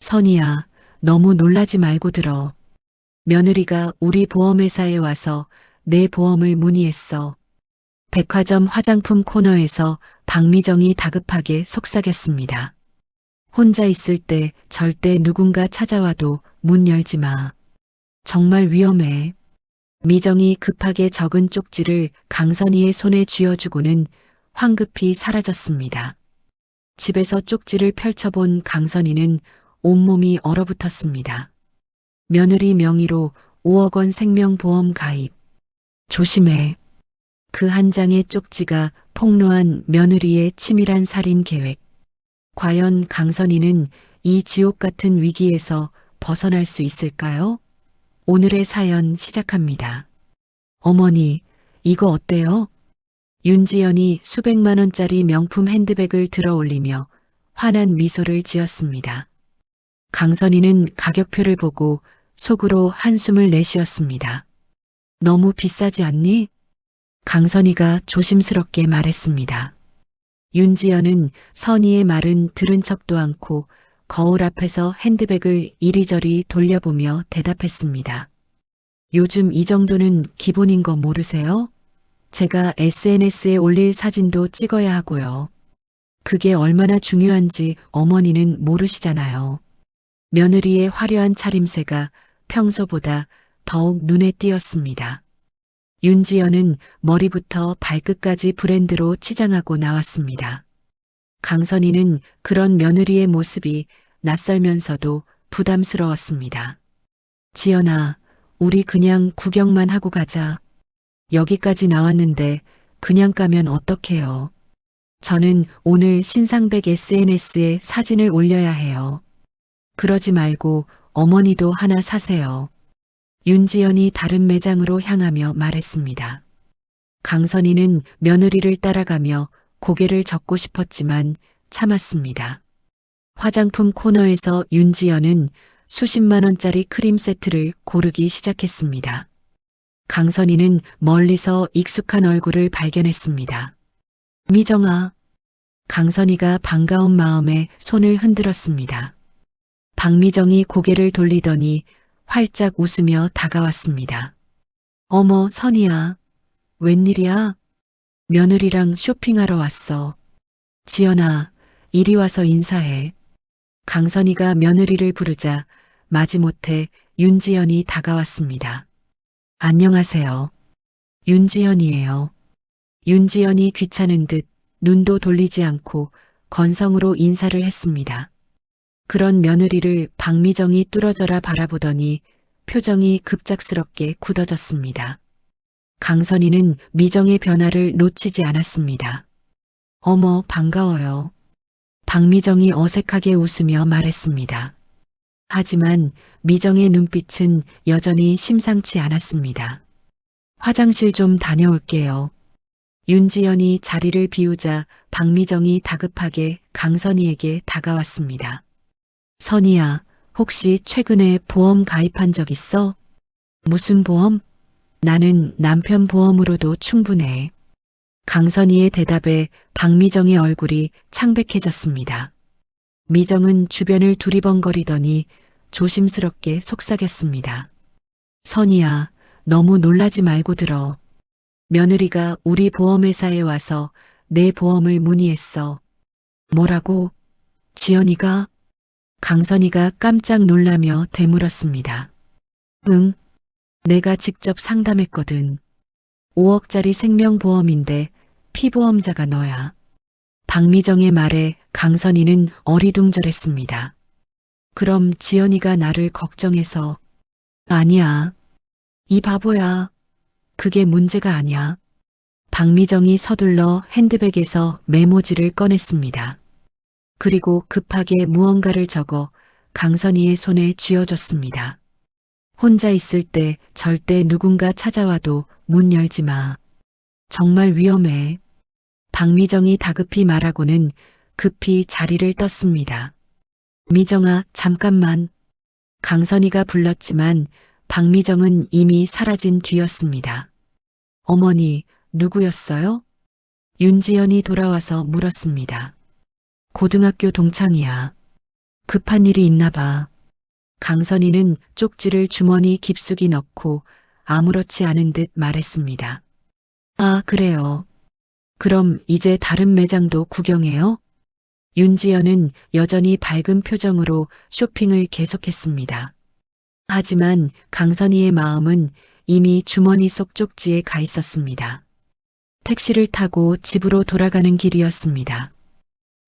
선이야, 너무 놀라지 말고 들어. 며느리가 우리 보험회사에 와서 내 보험을 문의했어. 백화점 화장품 코너에서 박미정이 다급하게 속삭였습니다. 혼자 있을 때 절대 누군가 찾아와도 문 열지 마. 정말 위험해. 미정이 급하게 적은 쪽지를 강선희의 손에 쥐어주고는 황급히 사라졌습니다. 집에서 쪽지를 펼쳐본 강선희는 온몸이 얼어붙었습니다. 며느리 명의로 5억 원 생명보험 가입. 조심해. 그 한 장의 쪽지가 폭로한 며느리의 치밀한 살인 계획. 과연 강선희는 이 지옥 같은 위기에서 벗어날 수 있을까요? 오늘의 사연 시작합니다. 어머니, 이거 어때요? 윤지연이 수백만 원짜리 명품 핸드백을 들어 올리며 환한 미소를 지었습니다. 강선희는 가격표를 보고 속으로 한숨을 내쉬었습니다. 너무 비싸지 않니? 강선희가 조심스럽게 말했습니다. 윤지연은 선희의 말은 들은 척도 않고 거울 앞에서 핸드백을 이리저리 돌려보며 대답했습니다. 요즘 이 정도는 기본인 거 모르세요? 제가 SNS에 올릴 사진도 찍어야 하고요. 그게 얼마나 중요한지 어머니는 모르시잖아요. 며느리의 화려한 차림새가 평소보다 더욱 눈에 띄었습니다. 윤지연은 머리부터 발끝까지 브랜드로 치장하고 나왔습니다. 강선희는 그런 며느리의 모습이 낯설면서도 부담스러웠습니다. 지연아, 우리 그냥 구경만 하고 가자. 여기까지 나왔는데 그냥 가면 어떡해요. 저는 오늘 신상백 SNS에 사진을 올려야 해요. 그러지 말고 어머니도 하나 사세요. 윤지연이 다른 매장으로 향하며 말했습니다. 강선희는 며느리를 따라가며 고개를 젓고 싶었지만 참았습니다. 화장품 코너에서 윤지연은 수십만 원짜리 크림 세트를 고르기 시작했습니다. 강선희는 멀리서 익숙한 얼굴을 발견했습니다. 미정아. 강선희가 반가운 마음에 손을 흔들었습니다. 박미정이 고개를 돌리더니 활짝 웃으며 다가왔습니다. 어머, 선희야. 웬일이야? 며느리랑 쇼핑하러 왔어. 지연아, 이리 와서 인사해. 강선희가 며느리를 부르자 마지못해 윤지연이 다가왔습니다. 안녕하세요. 윤지연이에요. 윤지연이 귀찮은 듯 눈도 돌리지 않고 건성으로 인사를 했습니다. 그런 며느리를 박미정이 뚫어져라 바라보더니 표정이 급작스럽게 굳어졌습니다. 강선희는 미정의 변화를 놓치지 않았습니다. 어머, 반가워요. 박미정이 어색하게 웃으며 말했습니다. 하지만 미정의 눈빛은 여전히 심상치 않았습니다. 화장실 좀 다녀올게요. 윤지연이 자리를 비우자 박미정이 다급하게 강선희에게 다가왔습니다. 선희야, 혹시 최근에 보험 가입한 적 있어? 무슨 보험? 나는 남편 보험으로도 충분해. 강선희의 대답에 박미정의 얼굴이 창백해졌습니다. 미정은 주변을 두리번거리더니 조심스럽게 속삭였습니다. 선희야, 너무 놀라지 말고 들어. 며느리가 우리 보험회사에 와서 내 보험을 문의했어. 뭐라고? 지연이가? 강선희가 깜짝 놀라며 되물었습니다. 응, 내가 직접 상담했거든. 5억짜리 생명보험인데 피보험자가 너야. 박미정의 말에 강선희는 어리둥절했습니다. 그럼 지연이가 나를 걱정해서. 아니야. 이 바보야. 그게 문제가 아니야. 박미정이 서둘러 핸드백에서 메모지를 꺼냈습니다. 그리고 급하게 무언가를 적어 강선희의 손에 쥐어줬습니다. 혼자 있을 때 절대 누군가 찾아와도 문 열지 마. 정말 위험해. 박미정이 다급히 말하고는 급히 자리를 떴습니다. 미정아, 잠깐만. 강선희가 불렀지만 박미정은 이미 사라진 뒤였습니다. 어머니, 누구였어요? 윤지연이 돌아와서 물었습니다. 고등학교 동창이야. 급한 일이 있나 봐. 강선희는 쪽지를 주머니 깊숙이 넣고 아무렇지 않은 듯 말했습니다. 아, 그래요. 그럼 이제 다른 매장도 구경해요? 윤지연은 여전히 밝은 표정으로 쇼핑을 계속했습니다. 하지만 강선희의 마음은 이미 주머니 속 쪽지에 가 있었습니다. 택시를 타고 집으로 돌아가는 길이었습니다.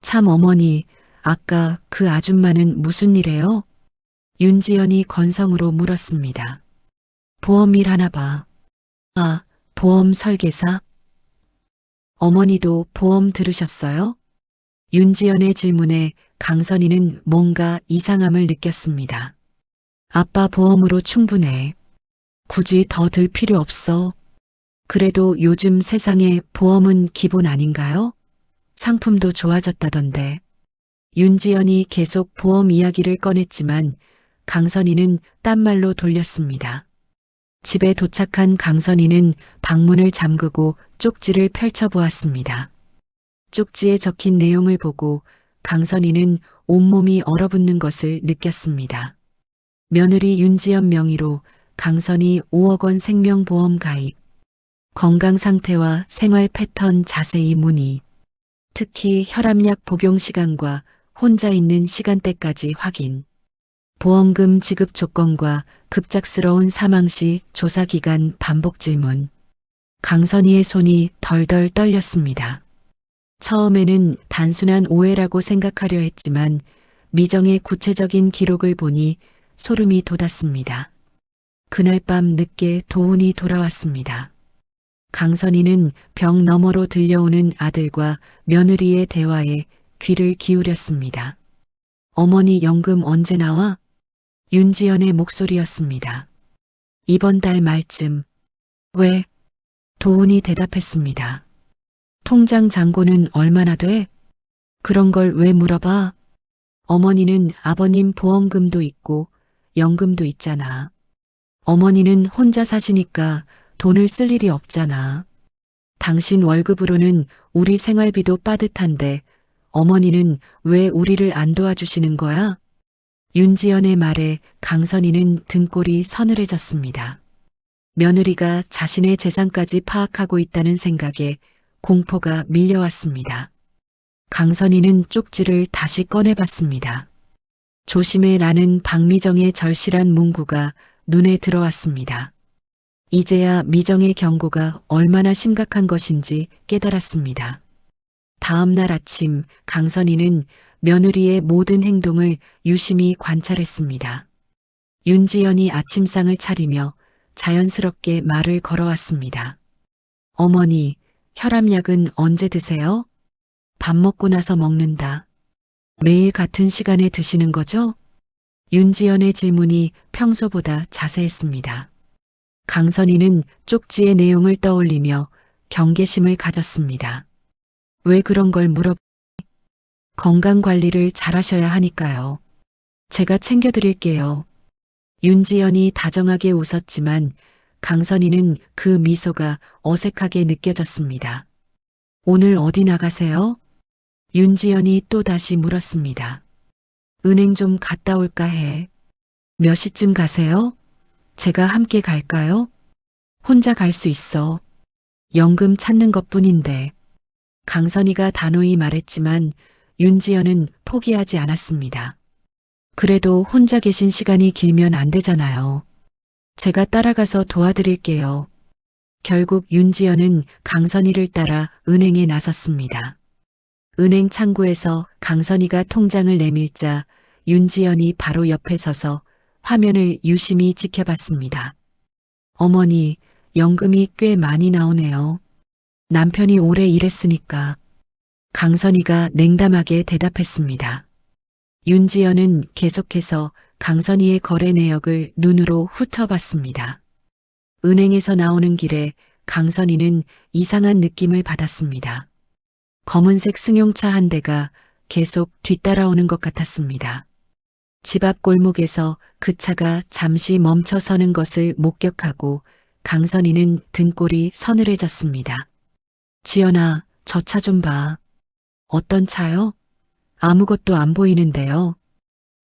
참 어머니, 아까 그 아줌마는 무슨 일해요? 윤지연이 건성으로 물었습니다. 보험 일 하나 봐. 아, 보험 설계사? 어머니도 보험 들으셨어요? 윤지연의 질문에 강선희는 뭔가 이상함을 느꼈습니다. 아빠 보험으로 충분해. 굳이 더 들 필요 없어. 그래도 요즘 세상에 보험은 기본 아닌가요? 상품도 좋아졌다던데. 윤지연이 계속 보험 이야기를 꺼냈지만 강선희는 딴말로 돌렸습니다. 집에 도착한 강선희는 방문을 잠그고 쪽지를 펼쳐보았습니다. 쪽지에 적힌 내용을 보고 강선희는 온몸이 얼어붙는 것을 느꼈습니다. 며느리 윤지연 명의로 강선희 5억 원 생명보험 가입, 건강 상태와 생활 패턴 자세히 문의, 특히 혈압약 복용 시간과 혼자 있는 시간대까지 확인, 보험금 지급 조건과 급작스러운 사망 시 조사 기간 반복 질문. 강선희의 손이 덜덜 떨렸습니다. 처음에는 단순한 오해라고 생각하려 했지만 미정의 구체적인 기록을 보니 소름이 돋았습니다. 그날 밤 늦게 도훈이 돌아왔습니다. 강선희는 벽 너머로 들려오는 아들과 며느리의 대화에 귀를 기울였습니다. 어머니 연금 언제 나와? 윤지연의 목소리였습니다. 이번 달 말쯤. 왜? 도훈이 대답했습니다. 통장 잔고는 얼마나 돼? 그런 걸 왜 물어봐? 어머니는 아버님 보험금도 있고 연금도 있잖아. 어머니는 혼자 사시니까 돈을 쓸 일이 없잖아. 당신 월급으로는 우리 생활비도 빠듯한데 어머니는 왜 우리를 안 도와주시는 거야? 윤지연의 말에 강선희는 등골이 서늘해졌습니다. 며느리가 자신의 재산까지 파악하고 있다는 생각에 공포가 밀려왔습니다. 강선희는 쪽지를 다시 꺼내봤습니다. 조심해라는 박미정의 절실한 문구가 눈에 들어왔습니다. 이제야 미정의 경고가 얼마나 심각한 것인지 깨달았습니다. 다음 날 아침 강선희는 며느리의 모든 행동을 유심히 관찰했습니다. 윤지연이 아침상을 차리며 자연스럽게 말을 걸어왔습니다. 어머니, 혈압약은 언제 드세요? 밥 먹고 나서 먹는다. 매일 같은 시간에 드시는 거죠? 윤지연의 질문이 평소보다 자세했습니다. 강선희는 쪽지의 내용을 떠올리며 경계심을 가졌습니다. 왜 그런 걸 물어보니? 건강관리를 잘하셔야 하니까요. 제가 챙겨드릴게요. 윤지연이 다정하게 웃었지만 강선희는 그 미소가 어색하게 느껴졌습니다. 오늘 어디 나가세요? 윤지연이 또다시 물었습니다. 은행 좀 갔다 올까 해. 몇 시쯤 가세요? 제가 함께 갈까요? 혼자 갈 수 있어. 연금 찾는 것뿐인데. 강선희가 단호히 말했지만 윤지연은 포기하지 않았습니다. 그래도 혼자 계신 시간이 길면 안 되잖아요. 제가 따라가서 도와드릴게요. 결국 윤지연은 강선희를 따라 은행에 나섰습니다. 은행 창구에서 강선희가 통장을 내밀자 윤지연이 바로 옆에 서서 화면을 유심히 지켜봤습니다. 어머니, 연금이 꽤 많이 나오네요. 남편이 오래 일했으니까. 강선희가 냉담하게 대답했습니다. 윤지연은 계속해서 강선희의 거래 내역을 눈으로 훑어봤습니다. 은행에서 나오는 길에 강선희는 이상한 느낌을 받았습니다. 검은색 승용차 한 대가 계속 뒤따라오는 것 같았습니다. 집 앞 골목에서 그 차가 잠시 멈춰 서는 것을 목격하고 강선희는 등골이 서늘해졌습니다. 지연아, 저 차 좀 봐. 어떤 차요? 아무것도 안 보이는데요.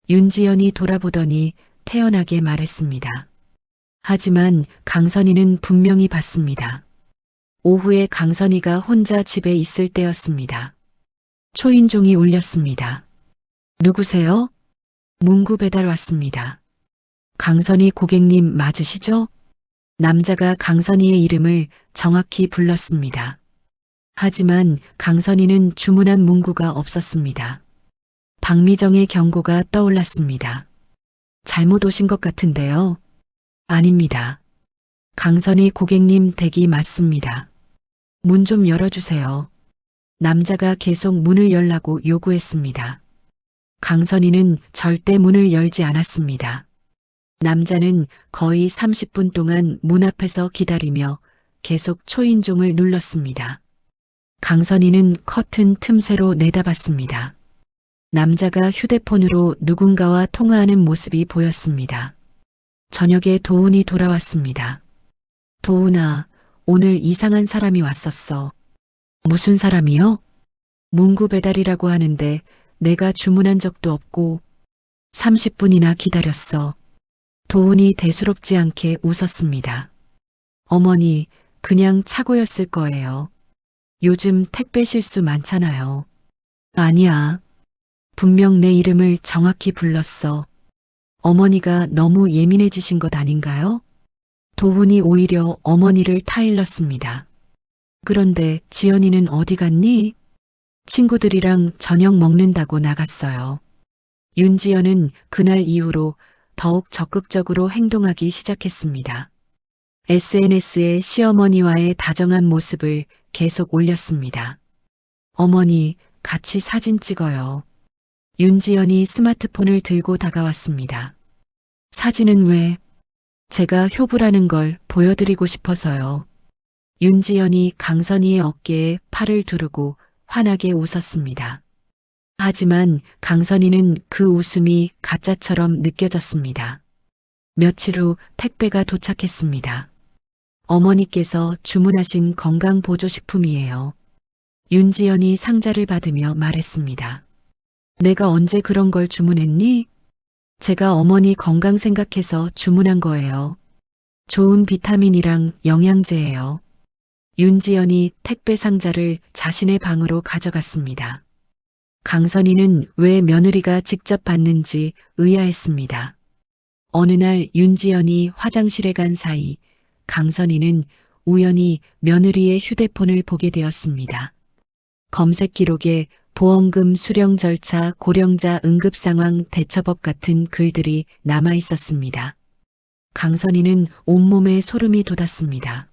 윤지연이 돌아보더니 태연하게 말했습니다. 하지만 강선이는 분명히 봤습니다. 오후에 강선이가 혼자 집에 있을 때였습니다. 초인종이 울렸습니다. 누구세요? 문구 배달 왔습니다. 강선이 고객님 맞으시죠? 남자가 강선이의 이름을 정확히 불렀습니다. 하지만 강선이는 주문한 문구가 없었습니다. 박미정의 경고가 떠올랐습니다. 잘못 오신 것 같은데요. 아닙니다. 강선이 고객님 댁이 맞습니다. 문 좀 열어주세요. 남자가 계속 문을 열라고 요구했습니다. 강선이는 절대 문을 열지 않았습니다. 남자는 거의 30분 동안 문 앞에서 기다리며 계속 초인종을 눌렀습니다. 강선이는 커튼 틈새로 내다봤습니다. 남자가 휴대폰으로 누군가와 통화하는 모습이 보였습니다. 저녁에 도훈이 돌아왔습니다. 도훈아, 오늘 이상한 사람이 왔었어. 무슨 사람이요? 문구 배달이라고 하는데 내가 주문한 적도 없고 30분이나 기다렸어. 도훈이 대수롭지 않게 웃었습니다. 어머니, 그냥 착오였을 거예요. 요즘 택배 실수 많잖아요. 아니야. 분명 내 이름을 정확히 불렀어. 어머니가 너무 예민해지신 것 아닌가요? 도훈이 오히려 어머니를 타일렀습니다. 그런데 지연이는 어디 갔니? 친구들이랑 저녁 먹는다고 나갔어요. 윤지연은 그날 이후로 더욱 적극적으로 행동하기 시작했습니다. SNS에 시어머니와의 다정한 모습을 계속 올렸습니다. 어머니, 같이 사진 찍어요. 윤지연이 스마트폰을 들고 다가왔습니다. 사진은 왜? 제가 효부라는 걸 보여드리고 싶어서요. 윤지연이 강선이의 어깨에 팔을 두르고 환하게 웃었습니다. 하지만 강선이는 그 웃음이 가짜처럼 느껴졌습니다. 며칠 후 택배가 도착했습니다. 어머니께서 주문하신 건강보조식품이에요. 윤지연이 상자를 받으며 말했습니다. 내가 언제 그런 걸 주문했니? 제가 어머니 건강 생각해서 주문한 거예요. 좋은 비타민이랑 영양제예요. 윤지연이 택배 상자를 자신의 방으로 가져갔습니다. 강선이는 왜 며느리가 직접 받는지 의아했습니다. 어느 날 윤지연이 화장실에 간 사이 강선이는 우연히 며느리의 휴대폰을 보게 되었습니다. 검색 기록에 보험금 수령 절차 고령자 응급상황 대처법 같은 글들이 남아 있었습니다. 강선이는 온몸에 소름이 돋았습니다.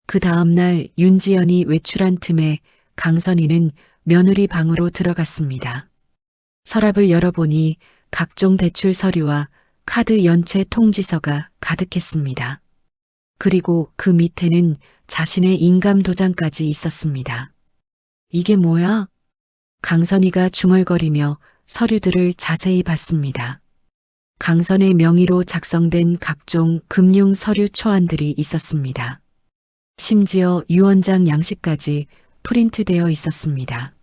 그 다음 날 윤지연이 외출한 틈에 강선이는 며느리 방으로 들어갔습니다. 서랍을 열어보니 각종 대출 서류와 카드 연체 통지서가 가득했습니다. 그리고 그 밑에는 자신의 인감 도장까지 있었습니다. 이게 뭐야? 강선이가 중얼거리며 서류들을 자세히 봤습니다. 강선의 명의로 작성된 각종 금융 서류 초안들이 있었습니다. 심지어 유언장 양식까지 프린트되어 있었습니다.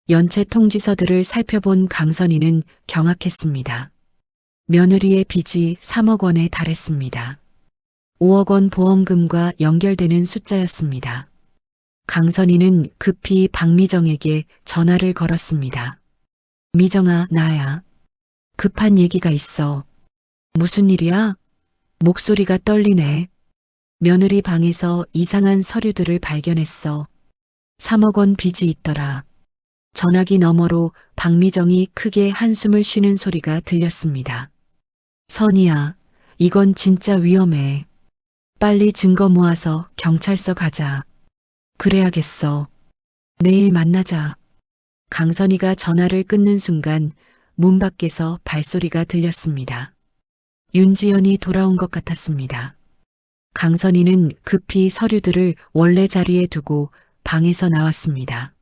연체 통지서들을 살펴본 강선이는 경악했습니다. 며느리의 빚이 3억 원에 달했습니다. 5억 원 보험금과 연결되는 숫자였습니다. 강선이는 급히 박미정에게 전화를 걸었습니다. 미정아, 나야. 급한 얘기가 있어. 무슨 일이야? 목소리가 떨리네. 며느리 방에서 이상한 서류들을 발견했어. 3억 원 빚이 있더라. 전화기 너머로 박미정이 크게 한숨을 쉬는 소리가 들렸습니다. 선이야, 이건 진짜 위험해. 빨리 증거 모아서 경찰서 가자. 그래야겠어. 내일 만나자. 강선이가 전화를 끊는 순간 문 밖에서 발소리가 들렸습니다. 윤지연이 돌아온 것 같았습니다. 강선이는 급히 서류들을 원래 자리에 두고 방에서 나왔습니다.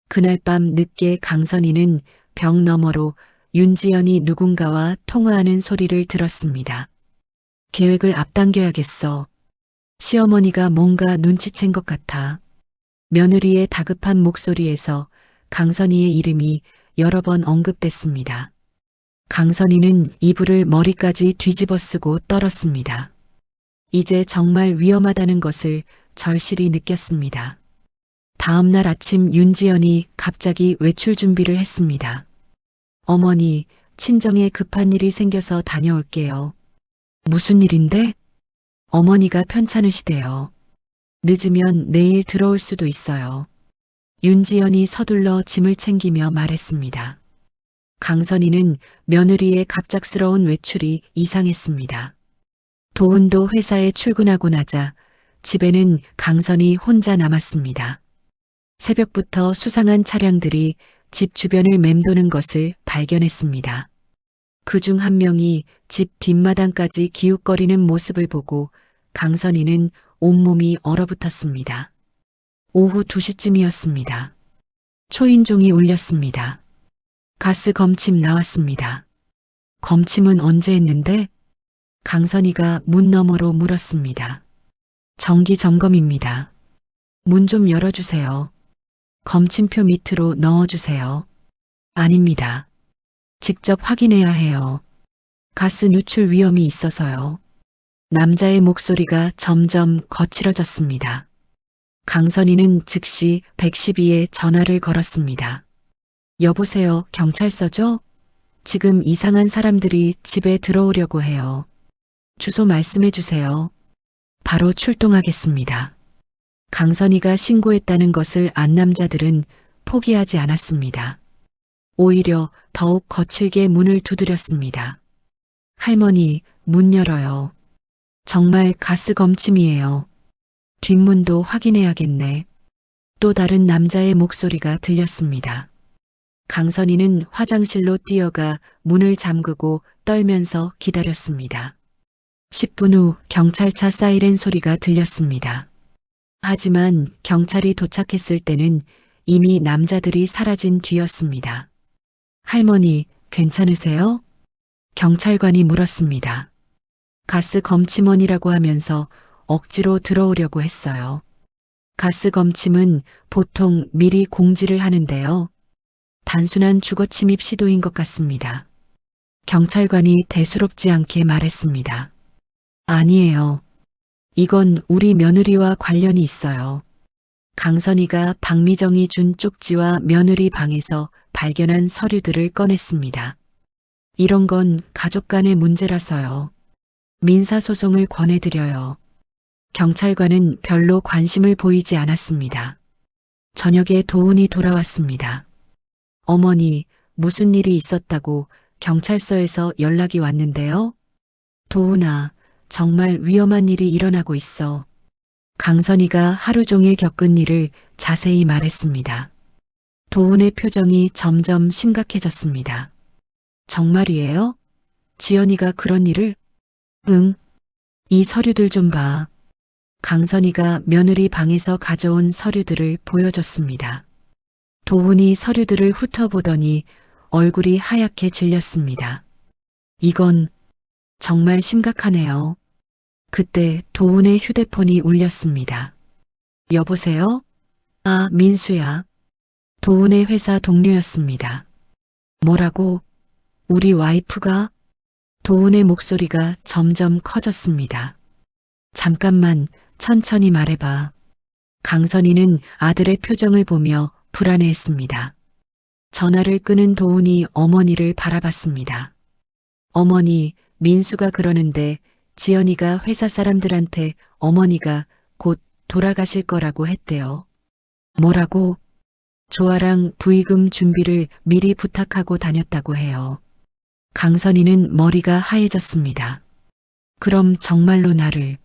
그날 밤 늦게 강선이는 벽 너머로 윤지연이 누군가와 통화하는 소리를 들었습니다. 계획을 앞당겨야겠어. 시어머니가 뭔가 눈치챈 것 같아. 며느리의 다급한 목소리에서 강선이의 이름이 여러 번 언급됐습니다. 강선희는 이불을 머리까지 뒤집어 쓰고 떨었습니다. 이제 정말 위험하다는 것을 절실히 느꼈습니다. 다음 날 아침 윤지연이 갑자기 외출 준비를 했습니다. 어머니, 친정에 급한 일이 생겨서 다녀올게요. 무슨 일인데? 어머니가 편찮으시대요. 늦으면 내일 들어올 수도 있어요. 윤지연이 서둘러 짐을 챙기며 말했습니다. 강선희는 며느리의 갑작스러운 외출이 이상했습니다. 도훈도 회사에 출근하고 나자 집에는 강선희 혼자 남았습니다. 새벽부터 수상한 차량들이 집 주변을 맴도는 것을 발견했습니다. 그중 한 명이 집 뒷마당까지 기웃거리는 모습을 보고 강선희는 온몸이 얼어붙었습니다. 오후 2시쯤이었습니다. 초인종이 울렸습니다. 가스 검침 나왔습니다. 검침은 언제 했는데? 강선희가 문 너머로 물었습니다. 정기 점검입니다. 문 좀 열어주세요. 검침표 밑으로 넣어주세요. 아닙니다. 직접 확인해야 해요. 가스 누출 위험이 있어서요. 남자의 목소리가 점점 거칠어졌습니다. 강선희는 즉시 112에 전화를 걸었습니다. 여보세요, 경찰서죠? 지금 이상한 사람들이 집에 들어오려고 해요. 주소 말씀해 주세요. 바로 출동하겠습니다. 강선희가 신고했다는 것을 안 남자들은 포기하지 않았습니다. 오히려 더욱 거칠게 문을 두드렸습니다. 할머니, 문 열어요. 정말 가스 검침이에요. 뒷문도 확인해야겠네. 또 다른 남자의 목소리가 들렸습니다. 강선희는 화장실로 뛰어가 문을 잠그고 떨면서 기다렸습니다. 10분 후 경찰차 사이렌 소리가 들렸습니다. 하지만 경찰이 도착했을 때는 이미 남자들이 사라진 뒤였습니다. 할머니, 괜찮으세요? 경찰관이 물었습니다. 가스 검침원이라고 하면서 억지로 들어오려고 했어요. 가스 검침은 보통 미리 공지를 하는데요. 단순한 주거 침입 시도인 것 같습니다. 경찰관이 대수롭지 않게 말했습니다. 아니에요. 이건 우리 며느리와 관련이 있어요. 강선희가 박미정이 준 쪽지와 며느리 방에서 발견한 서류들을 꺼냈습니다. 이런 건 가족 간의 문제라서요. 민사소송을 권해드려요. 경찰관은 별로 관심을 보이지 않았습니다. 저녁에 도훈이 돌아왔습니다. 어머니, 무슨 일이 있었다고 경찰서에서 연락이 왔는데요? 도훈아, 정말 위험한 일이 일어나고 있어. 강선희가 하루 종일 겪은 일을 자세히 말했습니다. 도훈의 표정이 점점 심각해졌습니다. 정말이에요? 지연이가 그런 일을? 응. 이 서류들 좀 봐. 강선희가 며느리 방에서 가져온 서류들을 보여줬습니다. 도훈이 서류들을 훑어보더니 얼굴이 하얗게 질렸습니다. 이건 정말 심각하네요. 그때 도훈의 휴대폰이 울렸습니다. 여보세요? 아, 민수야. 도훈의 회사 동료였습니다. 뭐라고? 우리 와이프가? 도훈의 목소리가 점점 커졌습니다. 잠깐만, 천천히 말해봐. 강선희는 아들의 표정을 보며 불안해했습니다. 전화를 끊은 도훈이 어머니를 바라봤습니다. 어머니, 민수가 그러는데 지연이가 회사 사람들한테 어머니가 곧 돌아가실 거라고 했대요. 뭐라고? 조아랑 부의금 준비를 미리 부탁하고 다녔다고 해요. 강선희는 머리가 하얘졌습니다. 그럼 정말로 나를.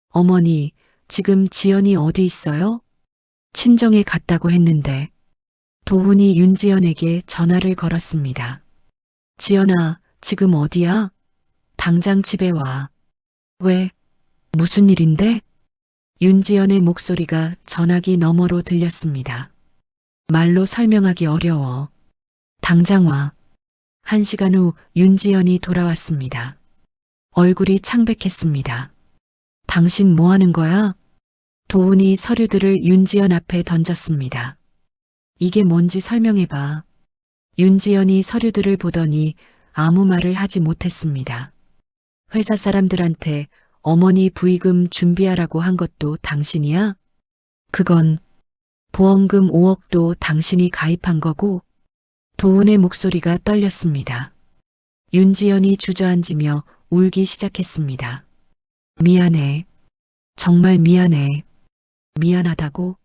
어머니, 지금 지연이 어디 있어요? 친정에 갔다고 했는데. 도훈이 윤지연에게 전화를 걸었습니다. 지연아, 지금 어디야? 당장 집에 와. 왜? 무슨 일인데? 윤지연의 목소리가 전화기 너머로 들렸습니다. 말로 설명하기 어려워. 당장 와. 1시간 후 윤지연이 돌아왔습니다. 얼굴이 창백했습니다. 당신 뭐 하는 거야? 도훈이 서류들을 윤지연 앞에 던졌습니다. 이게 뭔지 설명해봐. 윤지연이 서류들을 보더니 아무 말을 하지 못했습니다. 회사 사람들한테 어머니 부의금 준비하라고 한 것도 당신이야? 그건 보험금 5억도 당신이 가입한 거고. 도훈의 목소리가 떨렸습니다. 윤지연이 주저앉으며 울기 시작했습니다. 미안해. 정말 미안해. 미안하다고?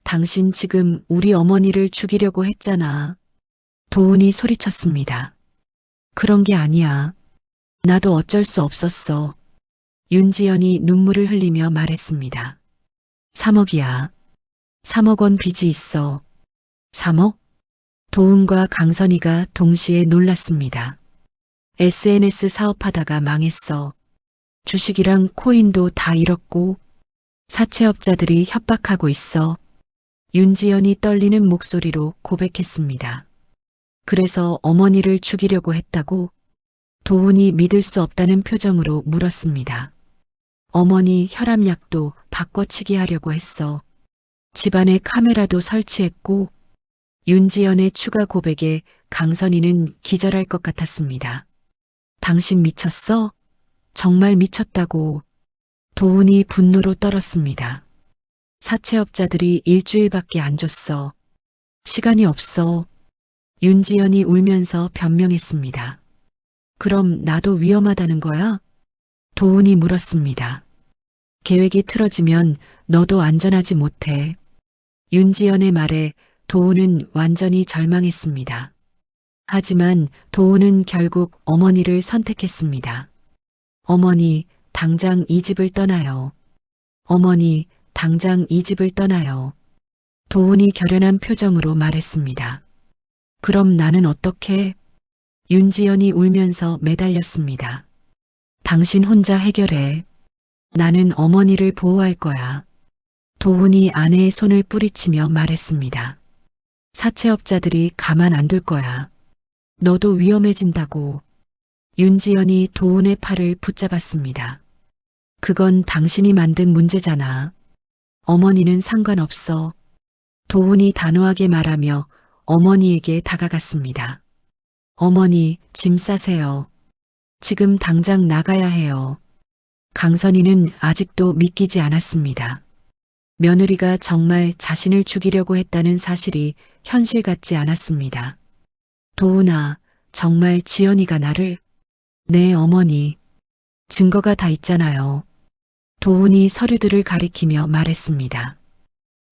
당신 지금 우리 어머니를 죽이려고 했잖아. 도훈이 소리쳤습니다. 그런 게 아니야. 나도 어쩔 수 없었어. 윤지연이 눈물을 흘리며 말했습니다. 3억이야. 3억 원 빚이 있어. 3억? 도훈과 강선이가 동시에 놀랐습니다. SNS 사업하다가 망했어. 주식이랑 코인도 다 잃었고 사채업자들이 협박하고 있어. 윤지연이 떨리는 목소리로 고백했습니다. 그래서 어머니를 죽이려고 했다고? 도훈이 믿을 수 없다는 표정으로 물었습니다. 어머니 혈압약도 바꿔치기 하려고 했어. 집안에 카메라도 설치했고. 윤지연의 추가 고백에 강선이는 기절할 것 같았습니다. 당신 미쳤어? 정말 미쳤다고. 도훈이 분노로 떨었습니다. 사채업자들이 일주일밖에 안 줬어. 시간이 없어. 윤지연이 울면서 변명했습니다. 그럼 나도 위험하다는 거야? 도훈이 물었습니다. 계획이 틀어지면 너도 안전하지 못해. 윤지연의 말에 도훈은 완전히 절망했습니다. 하지만 도훈은 결국 어머니를 선택했습니다. 어머니, 당장 이 집을 떠나요. 어머니, 당장 이 집을 떠나요. 도훈이 결연한 표정으로 말했습니다. 그럼 나는 어떻게? 윤지연이 울면서 매달렸습니다. 당신 혼자 해결해. 나는 어머니를 보호할 거야. 도훈이 아내의 손을 뿌리치며 말했습니다. 사채업자들이 가만 안 둘 거야. 너도 위험해진다고. 윤지연이 도훈의 팔을 붙잡았습니다. 그건 당신이 만든 문제잖아. 어머니는 상관없어. 도훈이 단호하게 말하며 어머니에게 다가갔습니다. 어머니, 짐 싸세요. 지금 당장 나가야 해요. 강선이는 아직도 믿기지 않았습니다. 며느리가 정말 자신을 죽이려고 했다는 사실이 현실 같지 않았습니다. 도훈아, 정말 지연이가 나를? 네, 어머니. 증거가 다 있잖아요. 도훈이 서류들을 가리키며 말했습니다.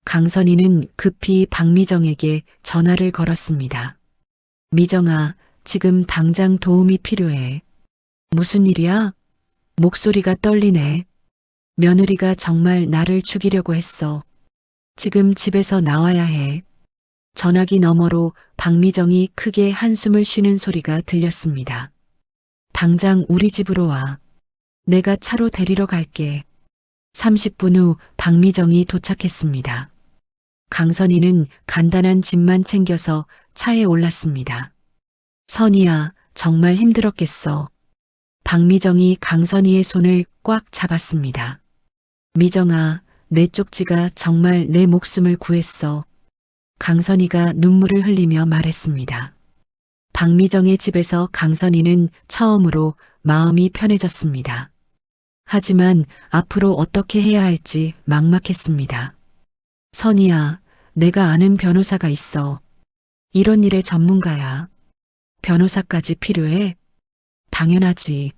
강선이는 급히 박미정에게 전화를 걸었습니다. 미정아, 지금 당장 도움이 필요해. 무슨 일이야? 목소리가 떨리네. 며느리가 정말 나를 죽이려고 했어. 지금 집에서 나와야 해. 전화기 너머로 박미정이 크게 한숨을 쉬는 소리가 들렸습니다. 당장 우리 집으로 와. 내가 차로 데리러 갈게. 30분 후 박미정이 도착했습니다. 강선이는 간단한 짐만 챙겨서 차에 올랐습니다. 선이야, 정말 힘들었겠어. 박미정이 강선이의 손을 꽉 잡았습니다. 미정아, 내 쪽지가 정말 내 목숨을 구했어. 강선이가 눈물을 흘리며 말했습니다. 박미정의 집에서 강선이는 처음으로 마음이 편해졌습니다. 하지만 앞으로 어떻게 해야 할지 막막했습니다. 선이야, 내가 아는 변호사가 있어. 이런 일의 전문가야. 변호사까지 필요해? 당연하지.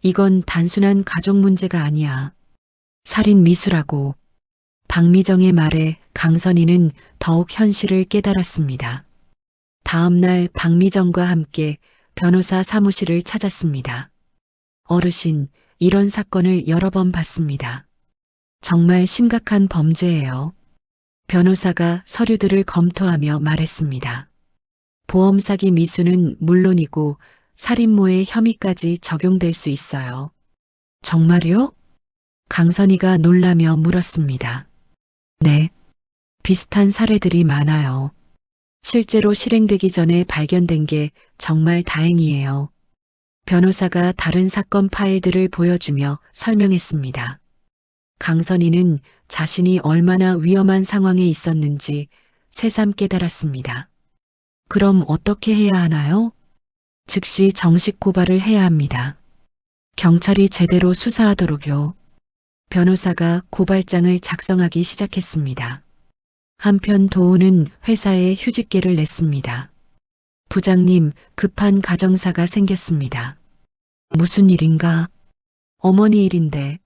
이건 단순한 가족 문제가 아니야. 살인 미수라고. 박미정의 말에 강선이는 더욱 현실을 깨달았습니다. 다음 날 박미정과 함께 변호사 사무실을 찾았습니다. 어르신, 이런 사건을 여러 번 봤습니다. 정말 심각한 범죄예요. 변호사가 서류들을 검토하며 말했습니다. 보험 사기 미수는 물론이고 살인모의 혐의까지 적용될 수 있어요. 정말요? 강선이가 놀라며 물었습니다. 네. 비슷한 사례들이 많아요. 실제로 실행되기 전에 발견된 게 정말 다행이에요. 변호사가 다른 사건 파일들을 보여주며 설명했습니다. 강선이는 자신이 얼마나 위험한 상황에 있었는지 새삼 깨달았습니다. 그럼 어떻게 해야 하나요? 즉시 정식 고발을 해야 합니다. 경찰이 제대로 수사하도록요. 변호사가 고발장을 작성하기 시작했습니다. 한편 도우는 회사에 휴직계를 냈습니다. 부장님, 급한 가정사가 생겼습니다. 무슨 일인가? 어머니 일인데.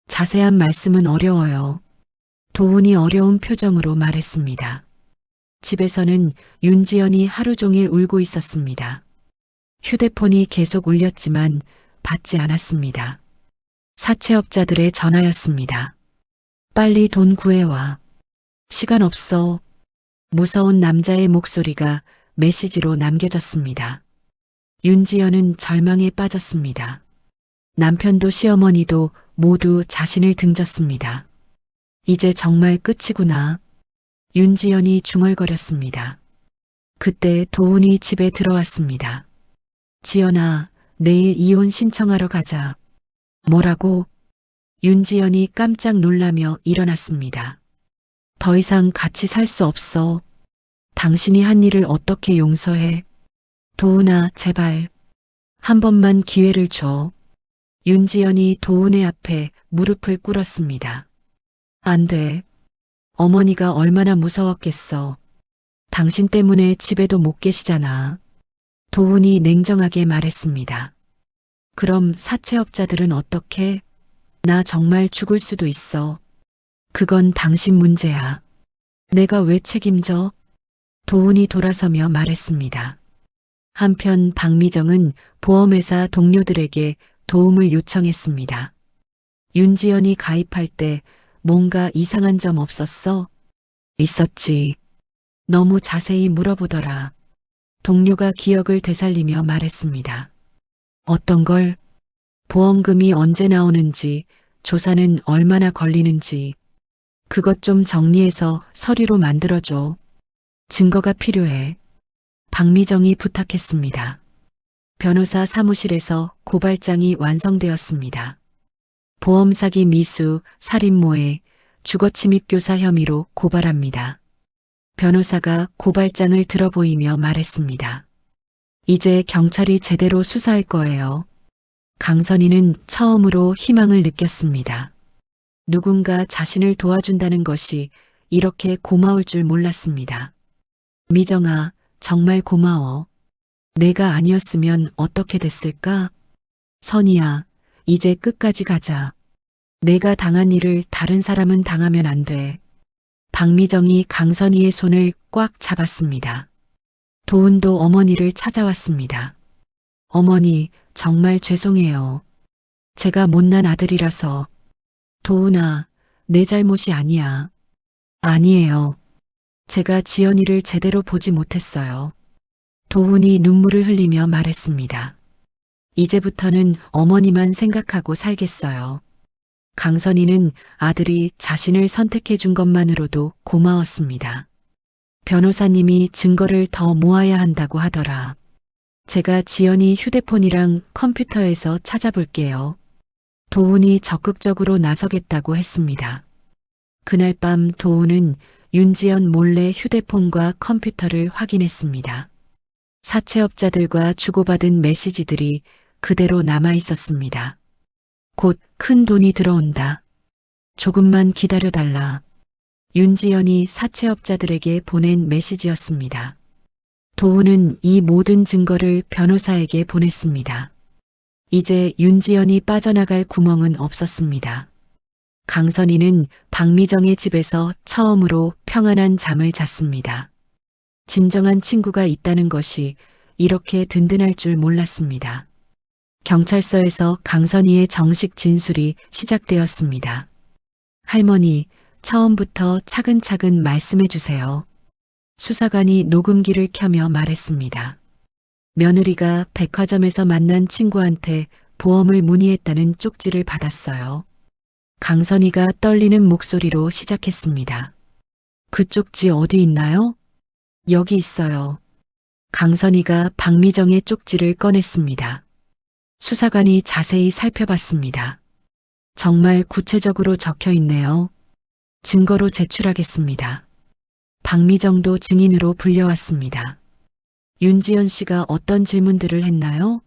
자세한 말씀은 어려워요. 도훈이 어려운 표정으로 말했습니다. 집에서는 윤지연이 하루 종일 울고 있었습니다. 휴대폰이 계속 울렸지만 받지 않았습니다. 사채업자들의 전화였습니다. 빨리 돈 구해와. 시간 없어. 무서운 남자의 목소리가 메시지로 남겨졌습니다. 윤지연은 절망에 빠졌습니다. 남편도 시어머니도 모두 자신을 등졌습니다. 이제 정말 끝이구나. 윤지연이 중얼거렸습니다. 그때 도훈이 집에 들어왔습니다. 지연아, 내일 이혼 신청하러 가자. 뭐라고? 윤지연이 깜짝 놀라며 일어났습니다. 더 이상 같이 살 수 없어. 당신이 한 일을 어떻게 용서해? 도훈아, 제발. 한 번만 기회를 줘. 윤지연이 도훈의 앞에 무릎을 꿇었습니다. 안 돼. 어머니가 얼마나 무서웠겠어. 당신 때문에 집에도 못 계시잖아. 도훈이 냉정하게 말했습니다. 그럼 사채업자들은 어떻게? 나 정말 죽을 수도 있어. 그건 당신 문제야. 내가 왜 책임져? 도훈이 돌아서며 말했습니다. 한편 박미정은 보험회사 동료들에게 도움을 요청했습니다. 윤지연이 가입할 때 뭔가 이상한 점 없었어? 있었지. 너무 자세히 물어보더라. 동료가 기억을 되살리며 말했습니다. 어떤 걸? 보험금이 언제 나오는지, 조사는 얼마나 걸리는지, 그것 좀 정리해서 서류로 만들어줘. 증거가 필요해. 박미정이 부탁했습니다. 변호사 사무실에서 고발장이 완성되었습니다. 보험 사기 미수, 살인모해, 주거침입 교사 혐의로 고발합니다. 변호사가 고발장을 들어보이며 말했습니다. 이제 경찰이 제대로 수사할 거예요. 강선희는 처음으로 희망을 느꼈습니다. 누군가 자신을 도와준다는 것이 이렇게 고마울 줄 몰랐습니다. 미정아, 정말 고마워. 내가 아니었으면 어떻게 됐을까? 선희야, 이제 끝까지 가자. 내가 당한 일을 다른 사람은 당하면 안 돼. 박미정이 강선희의 손을 꽉 잡았습니다. 도훈도 어머니를 찾아왔습니다. 어머니, 정말 죄송해요. 제가 못난 아들이라서. 도훈아, 내 잘못이 아니야. 아니에요. 제가 지연이를 제대로 보지 못했어요. 도훈이 눈물을 흘리며 말했습니다. 이제부터는 어머니만 생각하고 살겠어요. 강선희는 아들이 자신을 선택해 준 것만으로도 고마웠습니다. 변호사님이 증거를 더 모아야 한다고 하더라. 제가 지연이 휴대폰이랑 컴퓨터에서 찾아볼게요. 도훈이 적극적으로 나서겠다고 했습니다. 그날 밤 도훈은 윤지연 몰래 휴대폰과 컴퓨터를 확인했습니다. 사채업자들과 주고받은 메시지들이 그대로 남아 있었습니다. 곧 큰 돈이 들어온다. 조금만 기다려달라. 윤지연이 사채업자들에게 보낸 메시지였습니다. 도훈은 이 모든 증거를 변호사에게 보냈습니다. 이제 윤지연이 빠져나갈 구멍은 없었습니다. 강선희는 박미정의 집에서 처음으로 평안한 잠을 잤습니다. 진정한 친구가 있다는 것이 이렇게 든든할 줄 몰랐습니다. 경찰서에서 강선희의 정식 진술이 시작되었습니다. 할머니, 처음부터 차근차근 말씀해 주세요. 수사관이 녹음기를 켜며 말했습니다. 며느리가 백화점에서 만난 친구한테 보험을 문의했다는 쪽지를 받았어요. 강선희가 떨리는 목소리로 시작했습니다. 그 쪽지 어디 있나요? 여기 있어요. 강선희가 박미정의 쪽지를 꺼냈습니다. 수사관이 자세히 살펴봤습니다. 정말 구체적으로 적혀 있네요. 증거로 제출하겠습니다. 박미정도 증인으로 불려왔습니다. 윤지연 씨가 어떤 질문들을 했나요?